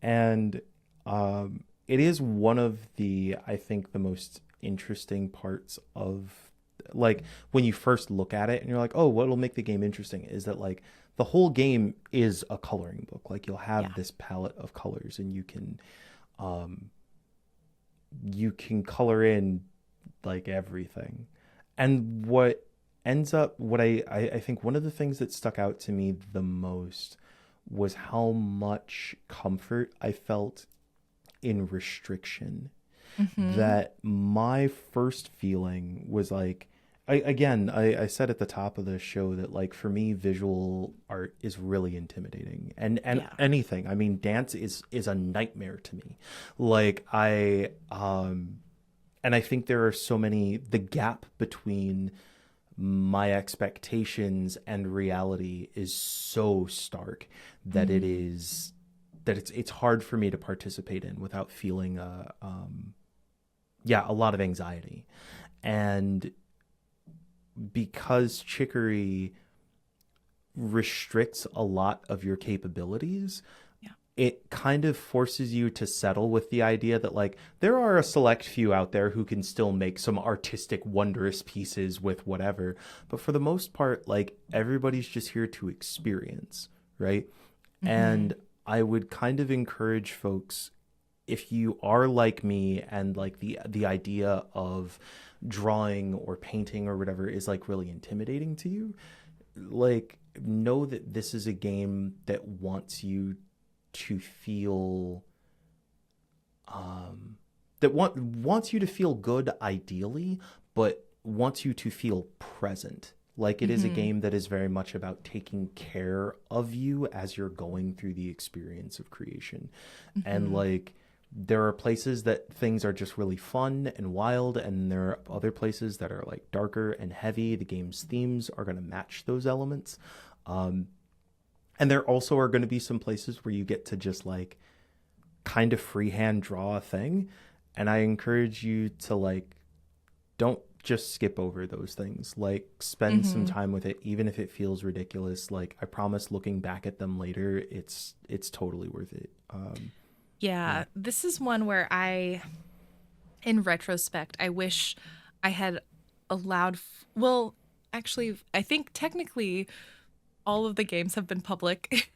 And it is one of I think the most interesting parts of, like, when you first look at it and you're like, oh, what'll make the game interesting is that like the whole game is a coloring book. Like you'll have this palette of colors and you can color in like everything. And what I think one of the things that stuck out to me the most was how much comfort I felt in restriction. That my first feeling was like, I said at the top of the show that like for me visual art is really intimidating, and anything, I mean dance is a nightmare to me. Like and I think there are so many, the gap between my expectations and reality is so stark that it's hard for me to participate in without feeling a lot of anxiety. And because Chicory restricts a lot of your capabilities, it kind of forces you to settle with the idea that like there are a select few out there who can still make some artistic wondrous pieces with whatever, but for the most part like everybody's just here to experience, right? And I would kind of encourage folks, if you are like me and like the idea of drawing or painting or whatever is like really intimidating to you, like know that this is a game that wants you to feel wants you to feel good ideally, but wants you to feel present. Like it is a game that is very much about taking care of you as you're going through the experience of creation. And like there are places that things are just really fun and wild, and there are other places that are like darker and heavy. The game's themes are going to match those elements. And there also are going to be some places where you get to just like kind of freehand draw a thing. And I encourage you to like, don't just skip over those things. Like spend some time with it, even if it feels ridiculous. Like I promise looking back at them later, it's totally worth it. This is one where in retrospect, I wish I had allowed, well, actually, I think technically all of the games have been public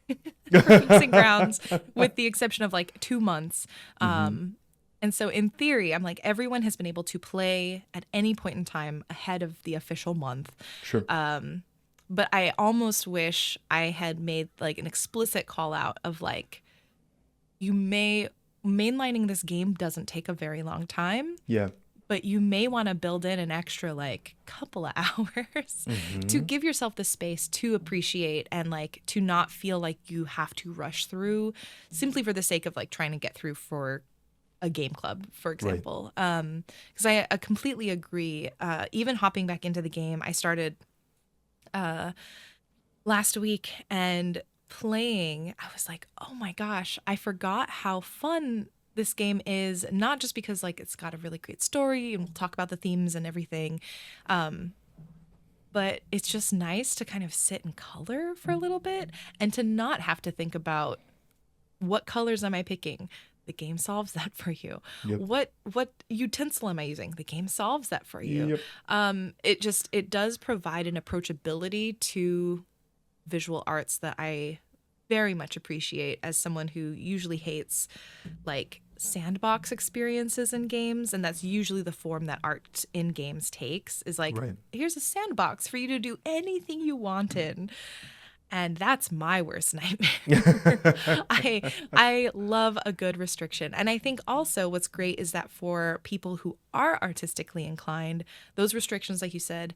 for Geeks and Grounds, with the exception of like 2 months. And so in theory, I'm like, everyone has been able to play at any point in time ahead of the official month. Sure. But I almost wish I had made like an explicit call out of like, mainlining this game doesn't take a very long time. Yeah. But you may want to build in an extra like couple of hours to give yourself the space to appreciate and like to not feel like you have to rush through simply for the sake of like trying to get through for a game club, for example. Because I completely agree. Even hopping back into the game, I started last week and playing, I was like, oh my gosh, I forgot how fun this game is, not just because like it's got a really great story and we'll talk about the themes and everything, but it's just nice to kind of sit and color for a little bit and to not have to think about what colors am I picking. The game solves that for you. Yep. What utensil am I using? The game solves that for you. Yep. It does provide an approachability to visual arts that I very much appreciate as someone who usually hates like sandbox experiences in games, and that's usually the form that art in games takes, is like, here's a sandbox for you to do anything you want in. And that's my worst nightmare. I love a good restriction. And I think also what's great is that for people who are artistically inclined, those restrictions, like you said,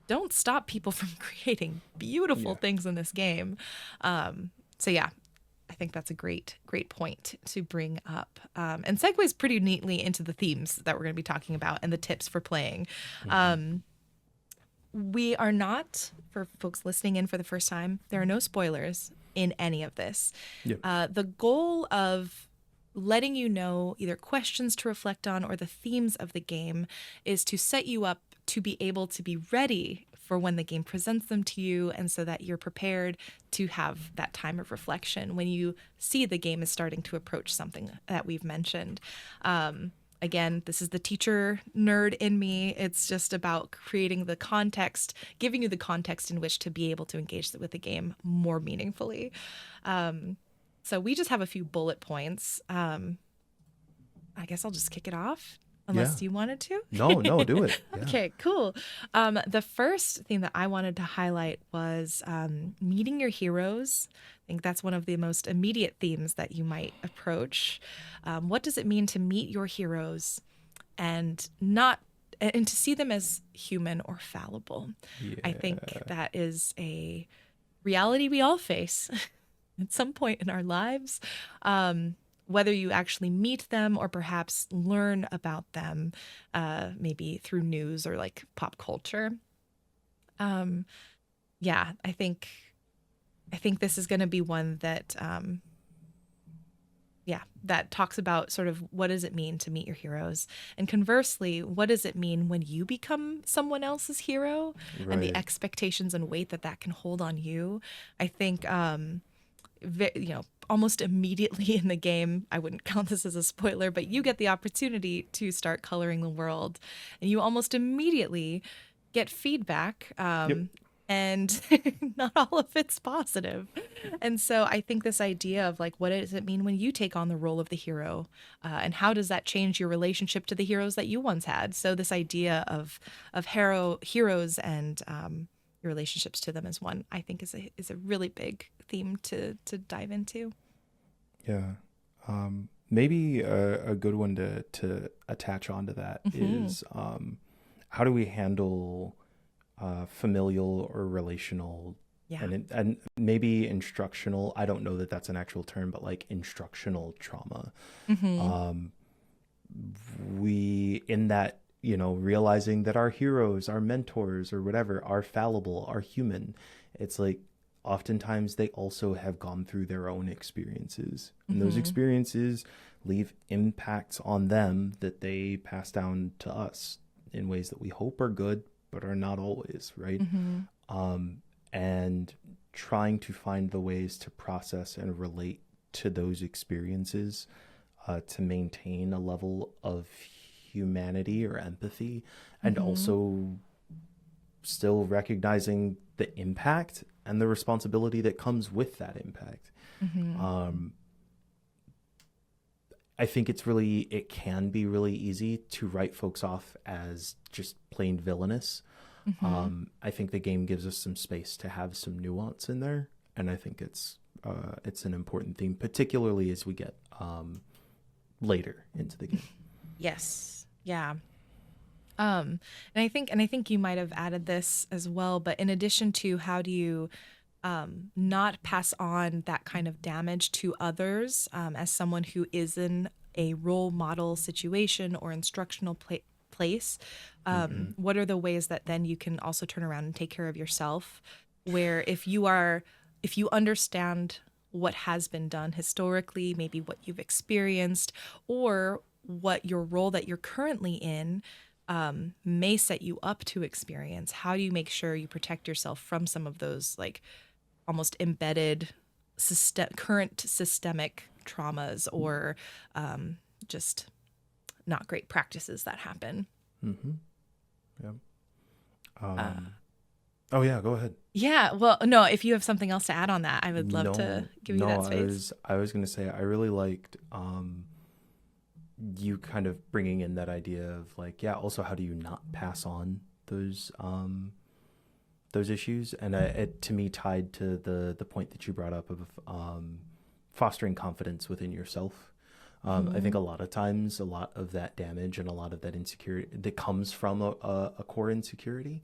don't stop people from creating beautiful things in this game. So yeah, I think that's a great point to bring up, and segues pretty neatly into the themes that we're going to be talking about and the tips for playing. We are not, for folks listening in for the first time, there are no spoilers in any of this. The goal of letting you know either questions to reflect on or the themes of the game is to set you up to be able to be ready for when the game presents them to you, and so that you're prepared to have that time of reflection when you see the game is starting to approach something that we've mentioned. Again, this is the teacher nerd in me. It's just about creating the context, giving you the context in which to be able to engage with the game more meaningfully. So we just have a few bullet points. I guess I'll just kick it off. Unless you wanted to? No, do it. Yeah. Okay, cool. The first thing that I wanted to highlight was meeting your heroes. I think that's one of the most immediate themes that you might approach. What does it mean to meet your heroes and to see them as human or fallible? I think that is a reality we all face at some point in our lives. Whether you actually meet them or perhaps learn about them, maybe through news or like pop culture. I think this is going to be one that, that talks about sort of what does it mean to meet your heroes, and conversely, what does it mean when you become someone else's hero, and the expectations and weight that can hold on you. I think, almost immediately in the game, I wouldn't count this as a spoiler, but you get the opportunity to start coloring the world, and you almost immediately get feedback, and not all of it's positive. And so I think this idea of like, what does it mean when you take on the role of the hero, and how does that change your relationship to the heroes that you once had? So this idea of heroes and your relationships to them is one I think is a really big theme to dive into. Yeah. Maybe a good one to attach onto that is how do we handle familial or relational and maybe instructional, I don't know that that's an actual term, but like instructional trauma. We, in that, realizing that our heroes, our mentors or whatever are fallible, are human. It's like oftentimes they also have gone through their own experiences, and those experiences leave impacts on them that they pass down to us in ways that we hope are good, but are not always, right? And trying to find the ways to process and relate to those experiences to maintain a level of humanity or empathy, and also still recognizing the impact and the responsibility that comes with that impact. I think it can be really easy to write folks off as just plain villainous. I think the game gives us some space to have some nuance in there, and I think it's an important theme, particularly as we get later into the game. Yes. Yeah. And I think you might have added this as well, but in addition to how do you not pass on that kind of damage to others, as someone who is in a role model situation or instructional place, what are the ways that then you can also turn around and take care of yourself, where if you understand what has been done historically, maybe what you've experienced, or what your role that you're currently in may set you up to experience, how do you make sure you protect yourself from some of those like almost embedded current systemic traumas or just not great practices that happen? Yeah. Oh yeah, go ahead. Yeah, well, no, if you have something else to add on that, I would love to give you that space. I was going to say, I really liked you kind of bringing in that idea of like, yeah, also how do you not pass on those those issues, and it to me tied to the point that you brought up of fostering confidence within yourself. I think a lot of times, a lot of that damage and a lot of that insecurity that comes from a core insecurity.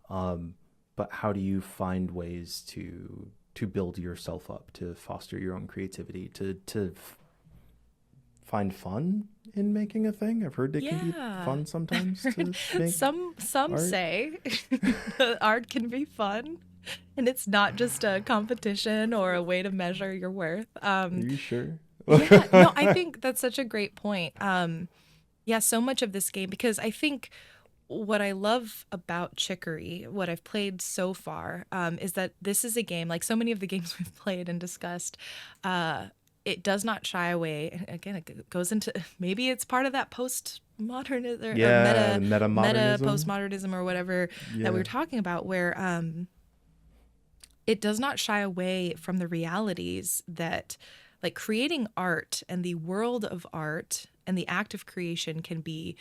But how do you find ways to build yourself up, to foster your own creativity, to find fun in making a thing? I've heard it can be fun sometimes to make some art. Say art can be fun, and it's not just a competition or a way to measure your worth. Are you sure? Yeah, no, I think that's such a great point. Yeah, so much of this game, because I think what I love about Chicory, what I've played so far, is that this is a game, like so many of the games we've played and discussed, it does not shy away. Again, it goes into, maybe it's part of that postmodernism or meta postmodernism or whatever that we were talking about, where it does not shy away from the realities that, like, creating art and the world of art and the act of creation can be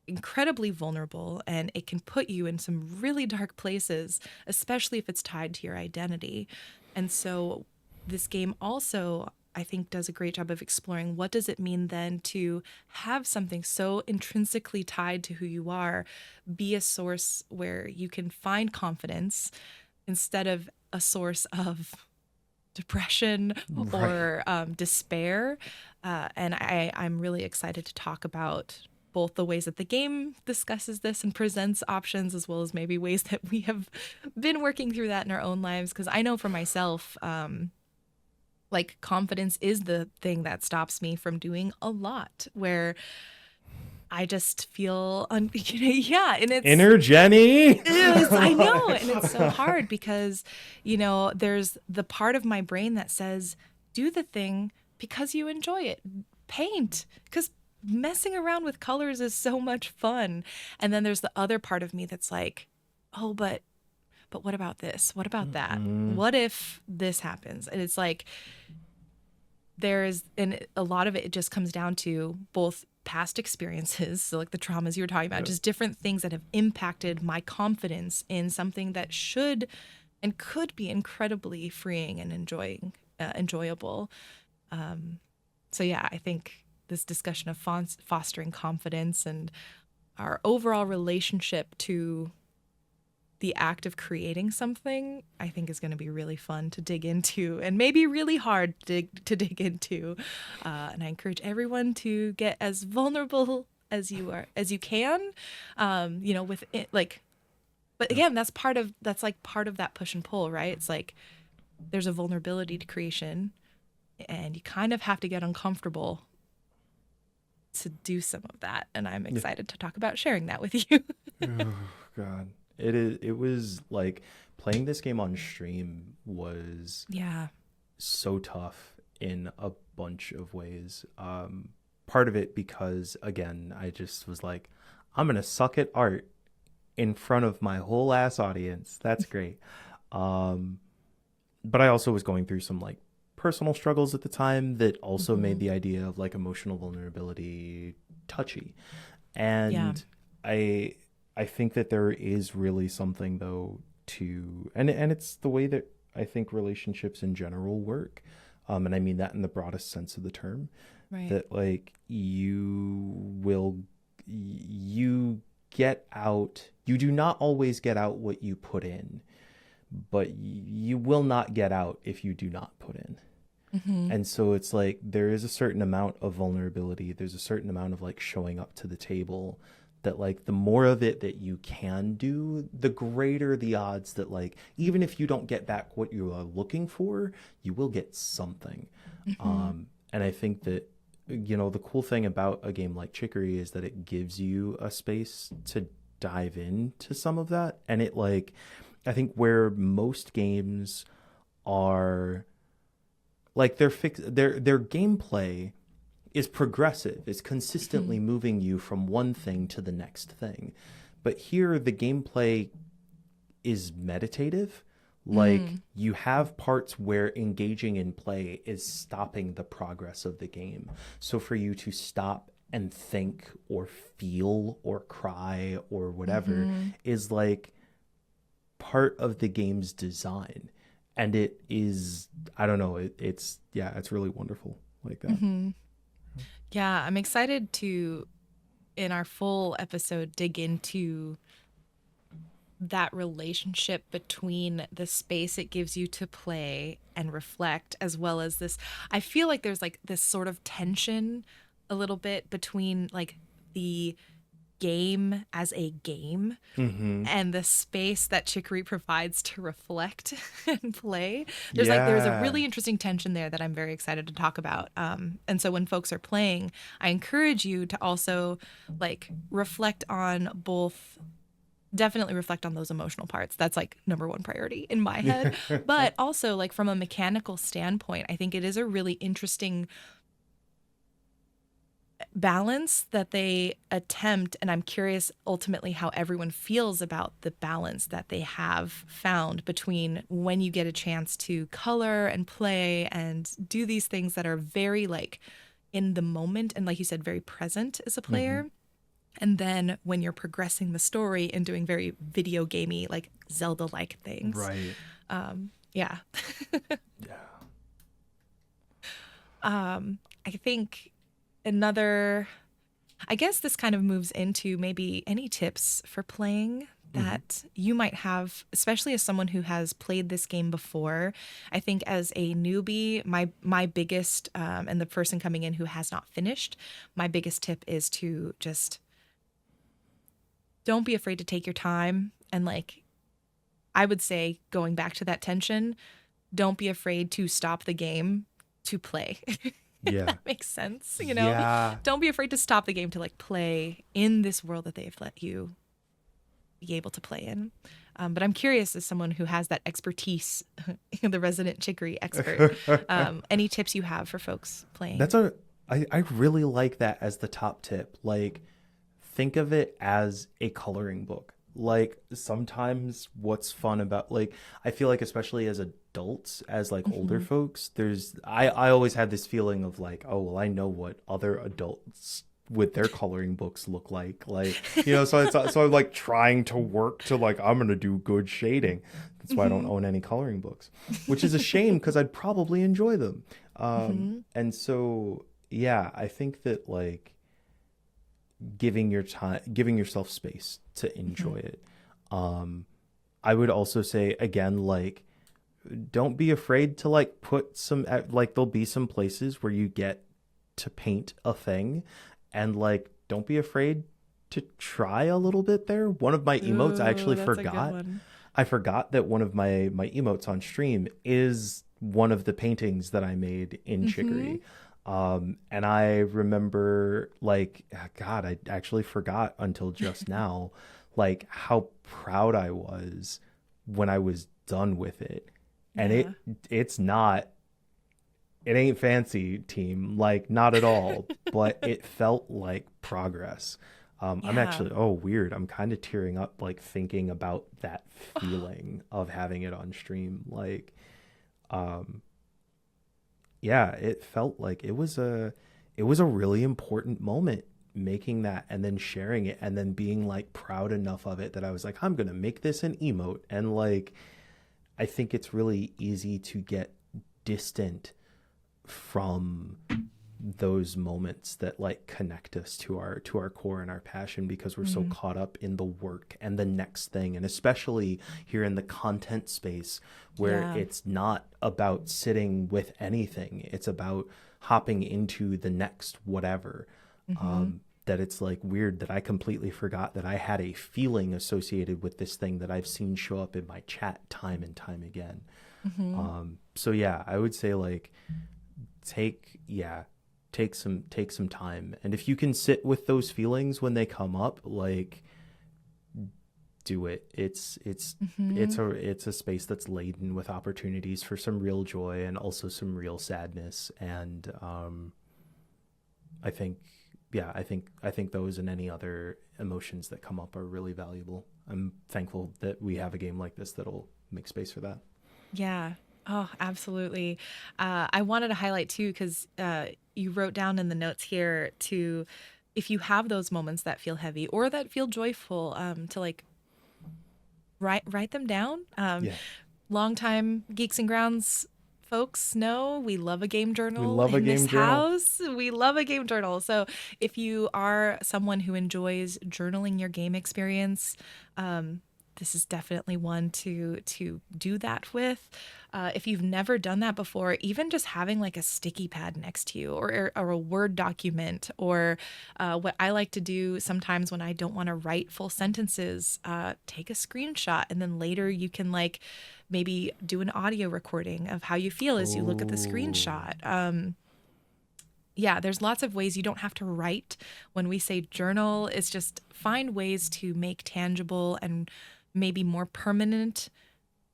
incredibly vulnerable, and it can put you in some really dark places, especially if it's tied to your identity. And so this game also, I think, does a great job of exploring what does it mean then to have something so intrinsically tied to who you are be a source where you can find confidence instead of a source of depression or despair. And I'm really excited to talk about both the ways that the game discusses this and presents options, as well as maybe ways that we have been working through that in our own lives. Because I know for myself, like, confidence is the thing that stops me from doing a lot, where I just feel, and it's Jenny. I know, and it's so hard because, there's the part of my brain that says, do the thing because you enjoy it. Paint, because messing around with colors is so much fun. And then there's the other part of me that's like, oh, but what about this? What about that? What if this happens? And it's like, and a lot of it just comes down to both past experiences, so like the traumas you were talking about, just different things that have impacted my confidence in something that should and could be incredibly freeing and enjoyable. So yeah, I think this discussion of fostering confidence and our overall relationship to the act of creating something, I think, is going to be really fun to dig into, and maybe really hard to dig into. And I encourage everyone to get as vulnerable as you can, with it, like. But again, that's part of that push and pull, right? It's like there's a vulnerability to creation, and you kind of have to get uncomfortable to do some of that. And I'm excited to talk about sharing that with you. Oh God. It was like playing this game on stream was so tough in a bunch of ways. Part of it because, again, I just was like, I'm gonna suck at art in front of my whole ass audience. That's great. But I also was going through some like personal struggles at the time that also made the idea of like emotional vulnerability touchy. And I think that there is really something, though, to, and it's the way that I think relationships in general work. And I mean that in the broadest sense of the term, right? That like you get out, you do not always get out what you put in, but you will not get out if you do not put in. And so it's like, there is a certain amount of vulnerability. There's a certain amount of like showing up to the table that like the more of it that you can do, the greater the odds that like, even if you don't get back what you are looking for, you will get something. And I think that, the cool thing about a game like Chicory is that it gives you a space to dive into some of that. And it like, I think where most games are like, their gameplay is progressive, is consistently moving you from one thing to the next thing. But here the gameplay is meditative. Like you have parts where engaging in play is stopping the progress of the game. So for you to stop and think or feel or cry or whatever is like part of the game's design. And it is, I don't know, it's really wonderful like that. Mm-hmm. Yeah, I'm excited to, in our full episode, dig into that relationship between the space it gives you to play and reflect, as well as this. I feel like there's like this sort of tension a little bit between like the game as a game Mm-hmm. and the space that Chicory provides to reflect and play. There's a Yeah. really interesting tension there that I'm very excited to talk about. And so when folks are playing, I encourage you to also like reflect on both. Definitely reflect on those emotional parts. That's like number one priority in my head. But also, like, from a mechanical standpoint, I think it is a really interesting balance that they attempt. And I'm curious ultimately how everyone feels about the balance that they have found between when you get a chance to color and play and do these things that are very like in the moment and, like you said, very present as a player. Mm-hmm. And then when you're progressing the story and doing very video gamey, like Zelda-like things. Right. Yeah. Yeah. I think I guess this kind of moves into maybe any tips for playing that you might have, especially as someone who has played this game before. I think as a newbie, my biggest, and the person coming in who has not finished, my biggest tip is to just don't be afraid to take your time. And like, I would say, going back to that tension, don't be afraid to stop the game to play. If Yeah. that makes sense, Yeah. Don't be afraid to stop the game to like play in this world that they've let you be able to play in. But I'm curious, as someone who has that expertise, the resident Chicory expert, any tips you have for folks playing? I really like that as the top tip. Like, think of it as a coloring book. Like, sometimes what's fun about, like, I feel like especially as adults, as like older folks, I always had this feeling of like, oh well, I know what other adults with their coloring books look like, so I'm like trying to work to like, I'm gonna do good shading. That's why I don't own any coloring books, which is a shame because I'd probably enjoy them. And so yeah, I think that like giving yourself space to enjoy it. I would also say again, like, don't be afraid to like put some, like, there'll be some places where you get to paint a thing, and like, don't be afraid to try a little bit there. One of my emotes, I actually forgot. I forgot that one of my emotes on stream is one of the paintings that I made in Chicory. And I remember, like, God, I actually forgot until just now, like, how proud I was when I was done with it. And it ain't fancy, team, like, not at all, but it felt like progress. I'm actually, weird, I'm kind of tearing up, like, thinking about that feeling of having it on stream. Like, yeah, it felt like it was a really important moment, making that and then sharing it and then being like proud enough of it that I was like, I'm gonna make this an emote. And like, I think it's really easy to get distant from those moments that like connect us to our core and our passion, because we're so caught up in the work and the next thing. And especially here in the content space, where it's not about sitting with anything, it's about hopping into the next whatever. That it's like weird that I completely forgot that I had a feeling associated with this thing that I've seen show up in my chat time and time again. So yeah, I would say like take some time, and if you can sit with those feelings when they come up, like, do it. It's a space that's laden with opportunities for some real joy and also some real sadness. And I think those and any other emotions that come up are really valuable. I'm thankful that we have a game like this that'll make space for that. Yeah. Oh, absolutely. I wanted to highlight too, because you wrote down in the notes here to, if you have those moments that feel heavy or that feel joyful, to like write them down. Yeah. Longtime Geeks and Grounds folks know we love a game We journal love a in this game journal. house. We love a game journal. So if you are someone who enjoys journaling your game experience, this is definitely one to do that with. If you've never done that before, even just having like a sticky pad next to you, or a Word document, or what I like to do sometimes when I don't want to write full sentences, take a screenshot, and then later you can like maybe do an audio recording of how you feel as you look at the screenshot. Yeah, there's lots of ways. You don't have to write. When we say journal, it's just find ways to make tangible and maybe more permanent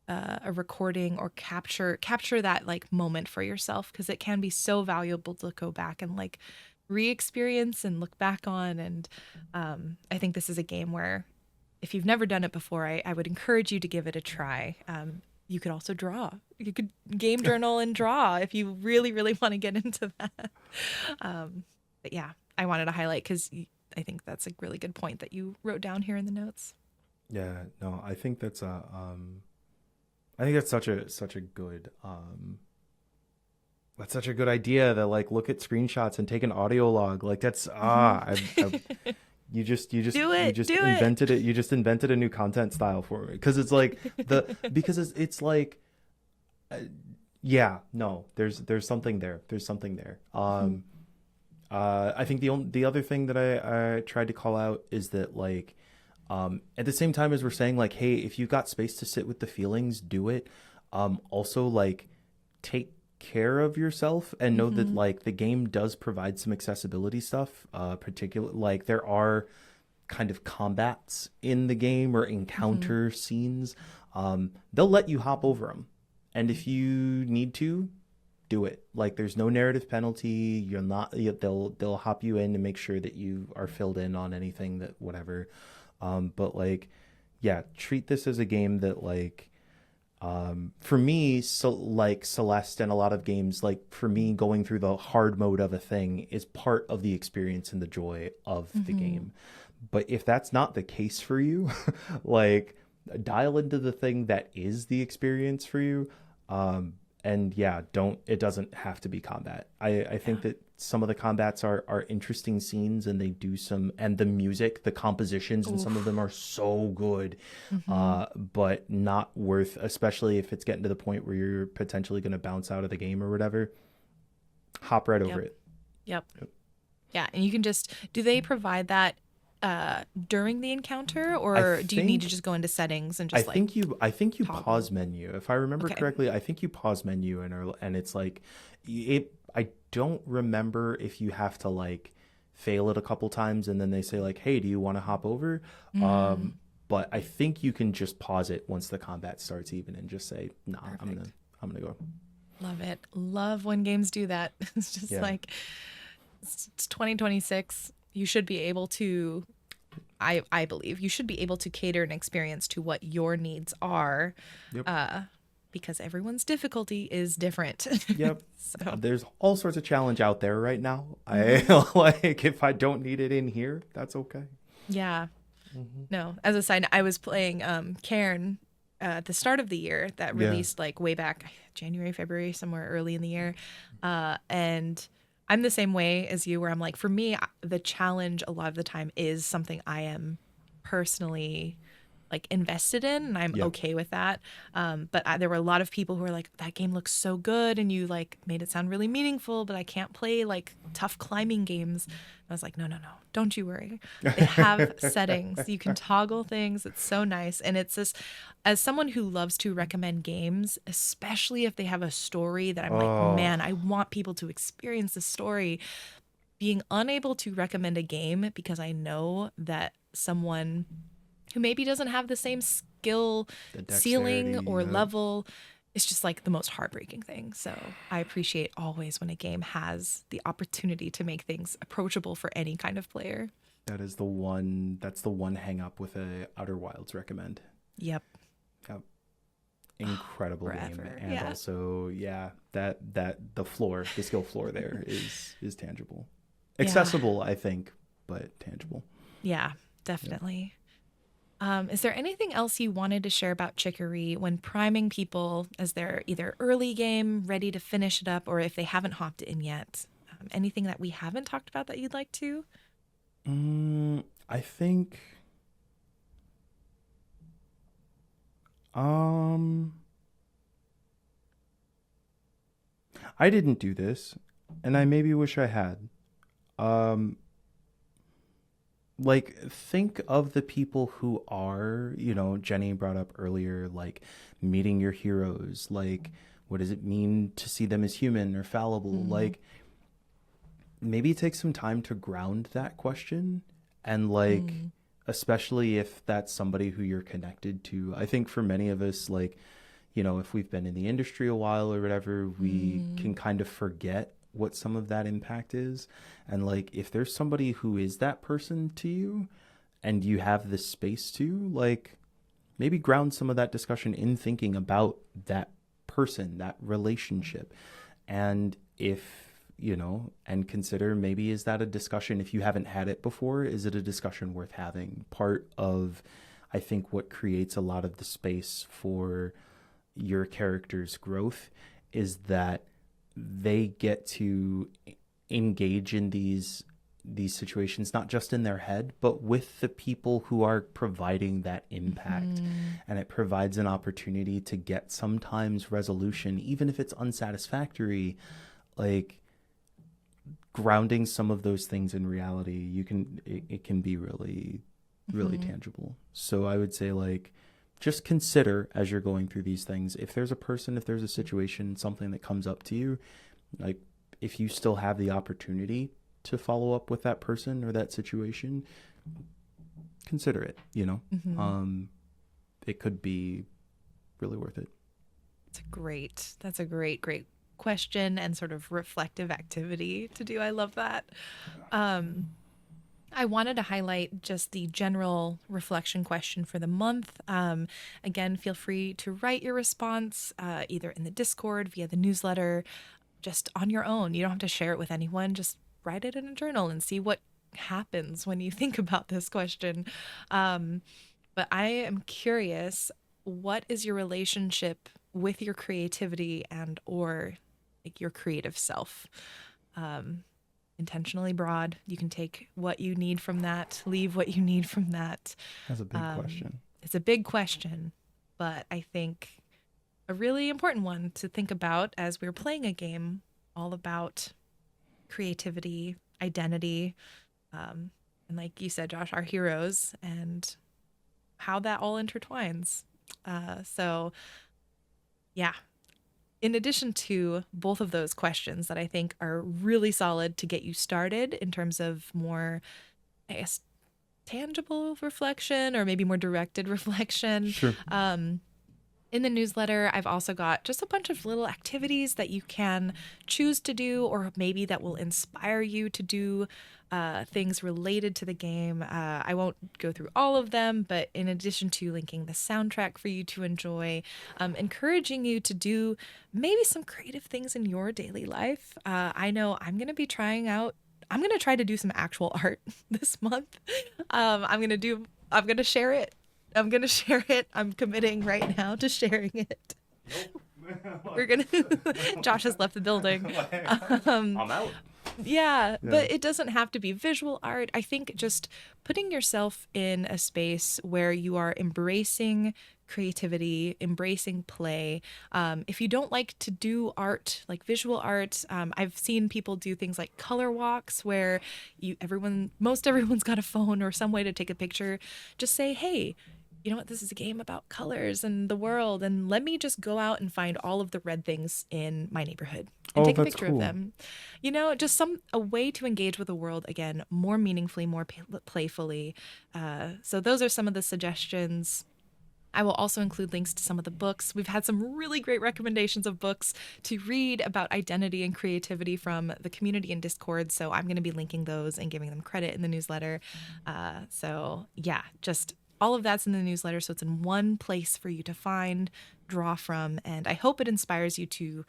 a recording, or capture that like moment for yourself, because it can be so valuable to go back and like re-experience and look back on. And I think this is a game where if you've never done it before, I would encourage you to give it a try. You could also draw. You could game journal and draw if you really, really want to get into that. But yeah, I wanted to highlight because I think that's a really good point that you wrote down here in the notes. Yeah, no, I think that's such a good that's such a good idea, that like look at screenshots and take an audio log. Like that's you just invented it. You just invented a new content style for me, because it's like because it's like yeah, no, there's something there. There's something there. I think the other thing that I tried to call out is that like at the same time as we're saying like, hey, if you've got space to sit with the feelings, do it. Also like take care of yourself and know that like the game does provide some accessibility stuff, particular like there are kind of combats in the game or encounter scenes. They'll let you hop over them, and if you need to, do it. Like there's no narrative penalty. They'll hop you in to make sure that you are filled in on anything that whatever. But like, yeah, treat this as a game that like, for me, so like Celeste and a lot of games, like for me, going through the hard mode of a thing is part of the experience and the joy of the game. But if that's not the case for you, like dial into the thing that is the experience for you. And yeah, it doesn't have to be combat. I think that some of the combats are interesting scenes, and they do and the music, the compositions, and some of them are so good, but not worth, especially if it's getting to the point where you're potentially going to bounce out of the game or whatever. Hop right over it. Yep. Yeah, and you can do they provide that during the encounter, or do you need to just go into settings and just I think you pause menu. If I remember correctly, I think you pause menu and it's like I don't remember if you have to like fail it a couple times and then they say like, hey, do you want to hop over? But I think you can just pause it once the combat starts even and just say, nah, perfect. I'm gonna go. Love it. Love when games do that. It's just like it's 2026. You should be able to, I believe you should be able to cater an experience to what your needs are. Because everyone's difficulty is different. Yep. So there's all sorts of challenge out there right now. I like, if I don't need it in here, that's okay. Yeah. No, as a side note, I was playing Cairn at the start of the year, that released like way back January, February, somewhere early in the year. And I'm the same way as you, where I'm like, for me, the challenge a lot of the time is something I am personally like invested in, and I'm okay with that. But there were a lot of people who were like, that game looks so good, and you like made it sound really meaningful, but I can't play like tough climbing games. And I was like, no, don't you worry. They have settings. You can toggle things. It's so nice. And it's this, as someone who loves to recommend games, especially if they have a story that I'm like, man, I want people to experience this story. Being unable to recommend a game because I know that someone who maybe doesn't have the same skill ceiling or level, it's just like the most heartbreaking thing. So I appreciate always when a game has the opportunity to make things approachable for any kind of player. That's the one hang up with a Outer Wilds recommend. Yep. Incredible game. And also, that the skill floor there is tangible. Accessible, I think, but tangible. Yeah, definitely. Is there anything else you wanted to share about Chicory when priming people as they're either early game, ready to finish it up, or if they haven't hopped in yet? Anything that we haven't talked about that you'd like to? I think um I didn't do this, and I maybe wish I had. Um like, think of the people who are, Jenny brought up earlier, like meeting your heroes, like what does it mean to see them as human or fallible? Mm. Like, maybe take some time to ground that question, and like, Mm. especially if that's somebody who you're connected to. I think for many of us, like, if we've been in the industry a while or whatever, we Mm. can kind of forget what some of that impact is. And like, if there's somebody who is that person to you and you have the space to, like, maybe ground some of that discussion in thinking about that person, that relationship. And and consider, maybe, is that a discussion, if you haven't had it before, is it a discussion worth having? Part of, I think, what creates a lot of the space for your character's growth is that they get to engage in these situations, not just in their head, but with the people who are providing that impact. Mm. And it provides an opportunity to get sometimes resolution, even if it's unsatisfactory. Like, grounding some of those things in reality, it can be really, really Mhm. tangible. So I would say, like, just consider, as you're going through these things, if there's a person, if there's a situation, something that comes up to you, like, if you still have the opportunity to follow up with that person or that situation, consider it. Mhm. It could be really worth it. That's a great question and sort of reflective activity to do. I love that. Um, I wanted to highlight just the general reflection question for the month. Again, feel free to write your response either in the Discord, via the newsletter, just on your own. You don't have to share it with anyone. Just write it in a journal and see what happens when you think about this question. Um, but I am curious, what is your relationship with your creativity and or like your creative self? Um, Intentionally broad. You can take what you need from that, leave what you need from that. That's a big question. It's a big question, but I think a really important one to think about as we're playing a game all about creativity, identity, and like you said, Josh, our heroes and how that all intertwines. So, yeah, in addition to both of those questions that I think are really solid to get you started in terms of more, I guess, tangible reflection or maybe more directed reflection. Sure. In the newsletter, I've also got just a bunch of little activities that you can choose to do, or maybe that will inspire you to do things related to the game. I won't go through all of them, but in addition to linking the soundtrack for you to enjoy, encouraging you to do maybe some creative things in your daily life. I know I'm going to be trying out. I'm going to try to do some actual art this month. I'm going to share it. I'm going to share it. I'm committing right now to sharing it. We're going to, Josh has left the building. Um, I'm out. yeah, Yeah. but it doesn't have to be visual art. I think just putting yourself in a space where you are embracing creativity, embracing play. If you don't like to do art, like visual art, I've seen people do things like color walks where most everyone's got a phone or some way to take a picture. Just say, hey, you know what? This is a game about colors and the world, and let me just go out and find all of the red things in my neighborhood and Oh, take a that's picture cool. of them. Just a way to engage with the world again, more meaningfully, more playfully. So those are some of the suggestions. I will also include links to some of the books. We've had some really great recommendations of books to read about identity and creativity from the community in Discord. So I'm going to be linking those and giving them credit in the newsletter. So yeah, just all of that's in the newsletter. So it's in one place for you to find, draw from. And I hope it inspires you to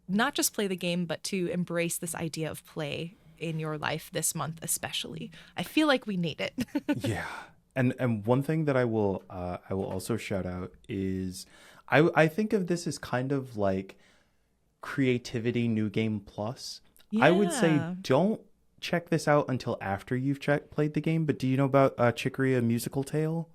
not just play the game, but to embrace this idea of play in your life this month, especially. I feel like we need it. Yeah. And one thing that I will also shout out is I think of this as kind of like creativity new game plus. I would say Yeah. don't check this out until after you've played the game. But do you know about Chicory, a musical tale?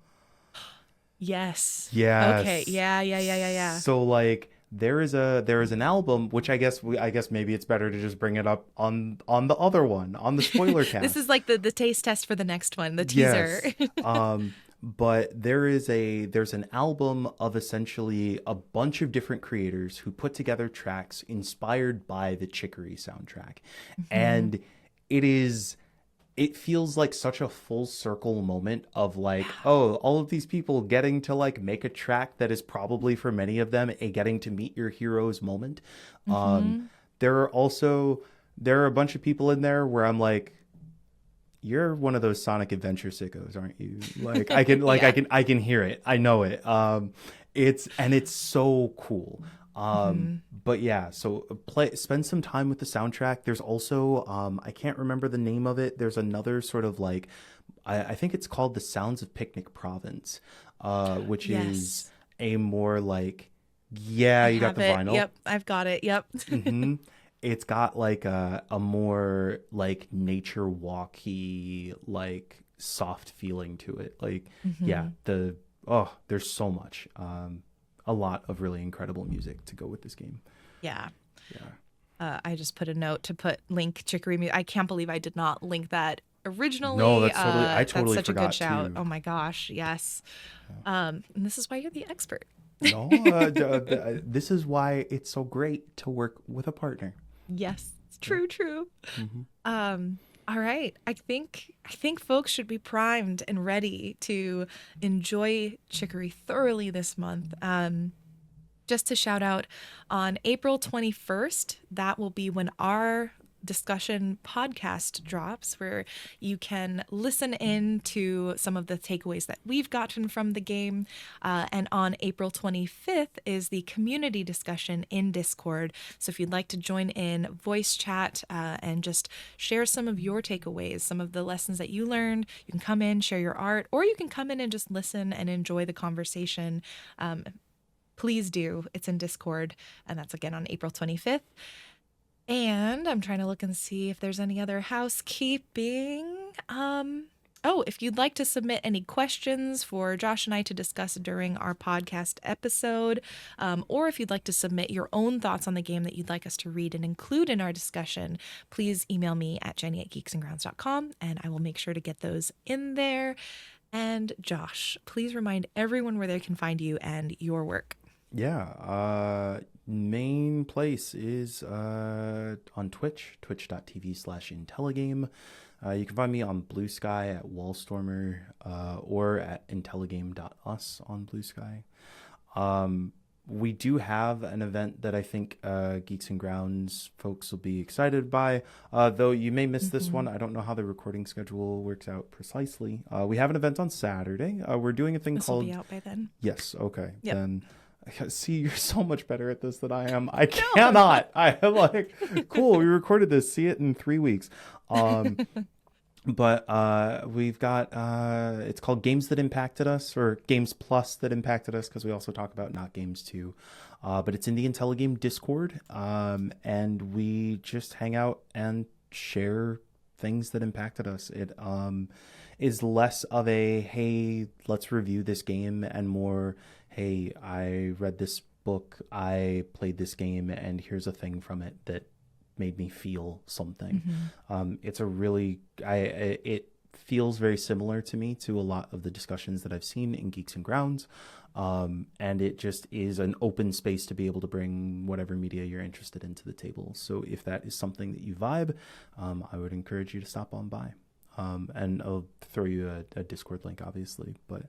Yes. Okay. Yes. Yeah. So like there is an album which I guess maybe it's better to just bring it up on the other one on the spoiler This cast. is like the taste test for the next one, the teaser. Yes. But there's an album of essentially a bunch of different creators who put together tracks inspired by the Chicory soundtrack. Hmm. And it feels like such a full circle moment of like, Yeah. oh, all of these people getting to like make a track that is probably for many of them a getting to meet your heroes moment. Um, Hmm. there are also there are a bunch of people in there where I'm like, you're one of those Sonic Adventure sickos, aren't you? Yeah. I can hear it. I know it. It's so cool. Hmm. But yeah, so spend some time with the soundtrack. There's also I can't remember the name of it. There's another sort of like I think it's called The Sounds of Picnic Province, which is Yes. a more like, yeah, I you got have the it. vinyl. Yep. I've got it. Yep. Hmm. It's got like a more like nature walky, like soft feeling to it. Like, yeah, Hmm. there's so much. A lot of really incredible music to go with this game. Yeah. Yeah. I just put a note to put link Chicory music. I can't believe I did not link that No, originally. I That's totally such a good forgot shout. too. Oh my gosh. Yes. And this is why you're the expert. No, this is why it's so great to work with a partner. Yes. Yeah. True. Hmm. All right. I think folks should be primed and ready to enjoy Chicory thoroughly this month. Just to shout out, on April 21st, that will be when our discussion podcast drops, where you can listen in to some of the takeaways that we've gotten from the game. And on April 25th is the community discussion in Discord. So if you'd like to join in voice chat and just share some of your takeaways, some of the lessons that you learned, you can come in, share your art, or you can come in and just listen and enjoy the conversation. Please do. It's in Discord, and that's again on April 25th. And I'm trying to look and see if there's any other housekeeping. If you'd like to submit any questions for Josh and I to discuss during our podcast episode, or if you'd like to submit your own thoughts on the game that you'd like us to read and include in our discussion, please email me at jenny@geeksandgrounds.com, and I will make sure to get those in there. And Josh, please remind everyone where they can find you and your work. Yeah. Main place is on Twitch, twitch.tv/Intelligame. You can find me on Blue Sky at Wallstormer or at intelligame.us on Blue Sky. We do have an event that I think Geeks and Grounds folks will be excited by, though you may miss this one. I don't know how the recording schedule works out precisely. We have an event on Saturday. We're doing a thing This will called... be out by then. Yes, okay. Yep. Then... See, you're so much better at this than I am. I cannot. I am like, cool, we recorded this. See it in 3 weeks. But we've got it's called Games That Impacted Us, or Games Plus That Impacted Us, because we also talk about not games too. But it's in the Intelligame Discord, and we just hang out and share things that impacted us. It is less of a, hey, let's review this game, and more, hey, I read this book, I played this game, and here's a thing from it that made me feel something. It's a really, it feels very similar to me to a lot of the discussions that I've seen in Geeks and Grounds. And it just is an open space to be able to bring whatever media you're interested in to the table. So if that is something that you vibe, I would encourage you to stop on by. And I'll throw you a Discord link, obviously. But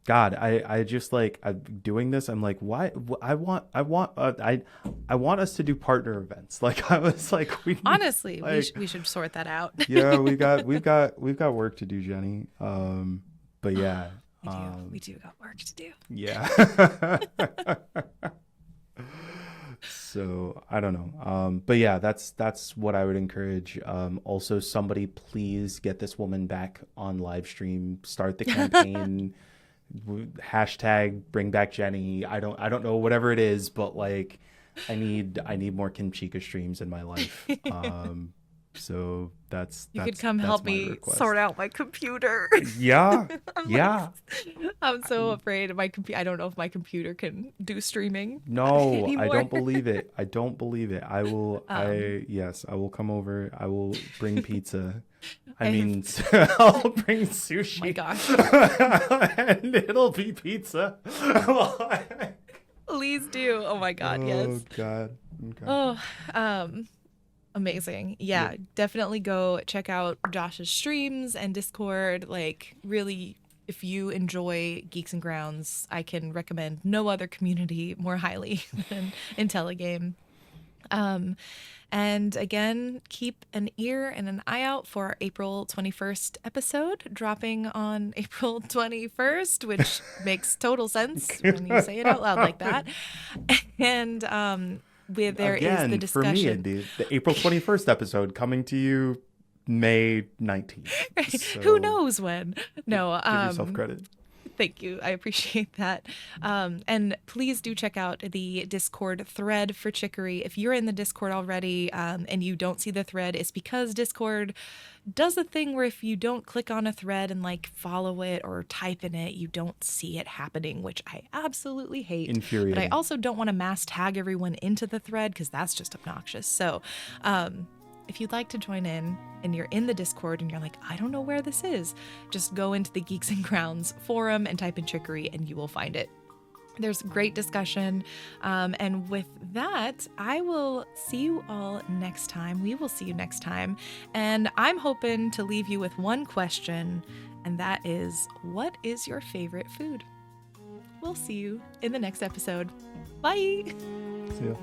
God, I just like, I'm doing this. I'm like, why? I want us to do partner events. Like I was like, Honestly, like, we should sort that out. yeah, we've got work to do, Jenny. But yeah, We do got work to do. yeah. So I don't know. But yeah, that's what I would encourage. Also, somebody please get this woman back on live stream. Start the campaign. Hashtag bring back Jenny. I don't know, whatever it is, but like I need more Kimchica streams in my life. So that's could come help me sort out my computer. Yeah. I'm so afraid of my computer. I don't know if my computer can do streaming. No, anymore. I don't believe it. I will. Yes, I will come over. I will bring pizza. I'll bring sushi. Oh my gosh. And it'll be pizza. Please do. Oh my God. Yes. Oh God. Okay. Oh, amazing. Yeah, definitely go check out Josh's streams and Discord. Like, really, if you enjoy Geeks and Grounds, I can recommend no other community more highly than Intelligame. And again, keep an ear and an eye out for our April 21st episode dropping on April 21st, which makes total sense when you say it out loud like that. And where there is the discussion. For me, Indy, the April 21st episode coming to you May 19th. So who knows when? No, give yourself credit. Thank you. I appreciate that. And please do check out the Discord thread for Chicory. If you're in the Discord already and you don't see the thread, it's because Discord does a thing where if you don't click on a thread and like follow it or type in it, you don't see it happening, which I absolutely hate. Infuriating. But I also don't want to mass tag everyone into the thread because that's just obnoxious. So if you'd like to join in and you're in the Discord and you're like, I don't know where this is, just go into the Geeks and Grounds forum and type in Chicory and you will find it. There's great discussion. And with that, I will see you all next time. We will see you next time. And I'm hoping to leave you with one question, and that is, what is your favorite food? We'll see you in the next episode. Bye. See ya.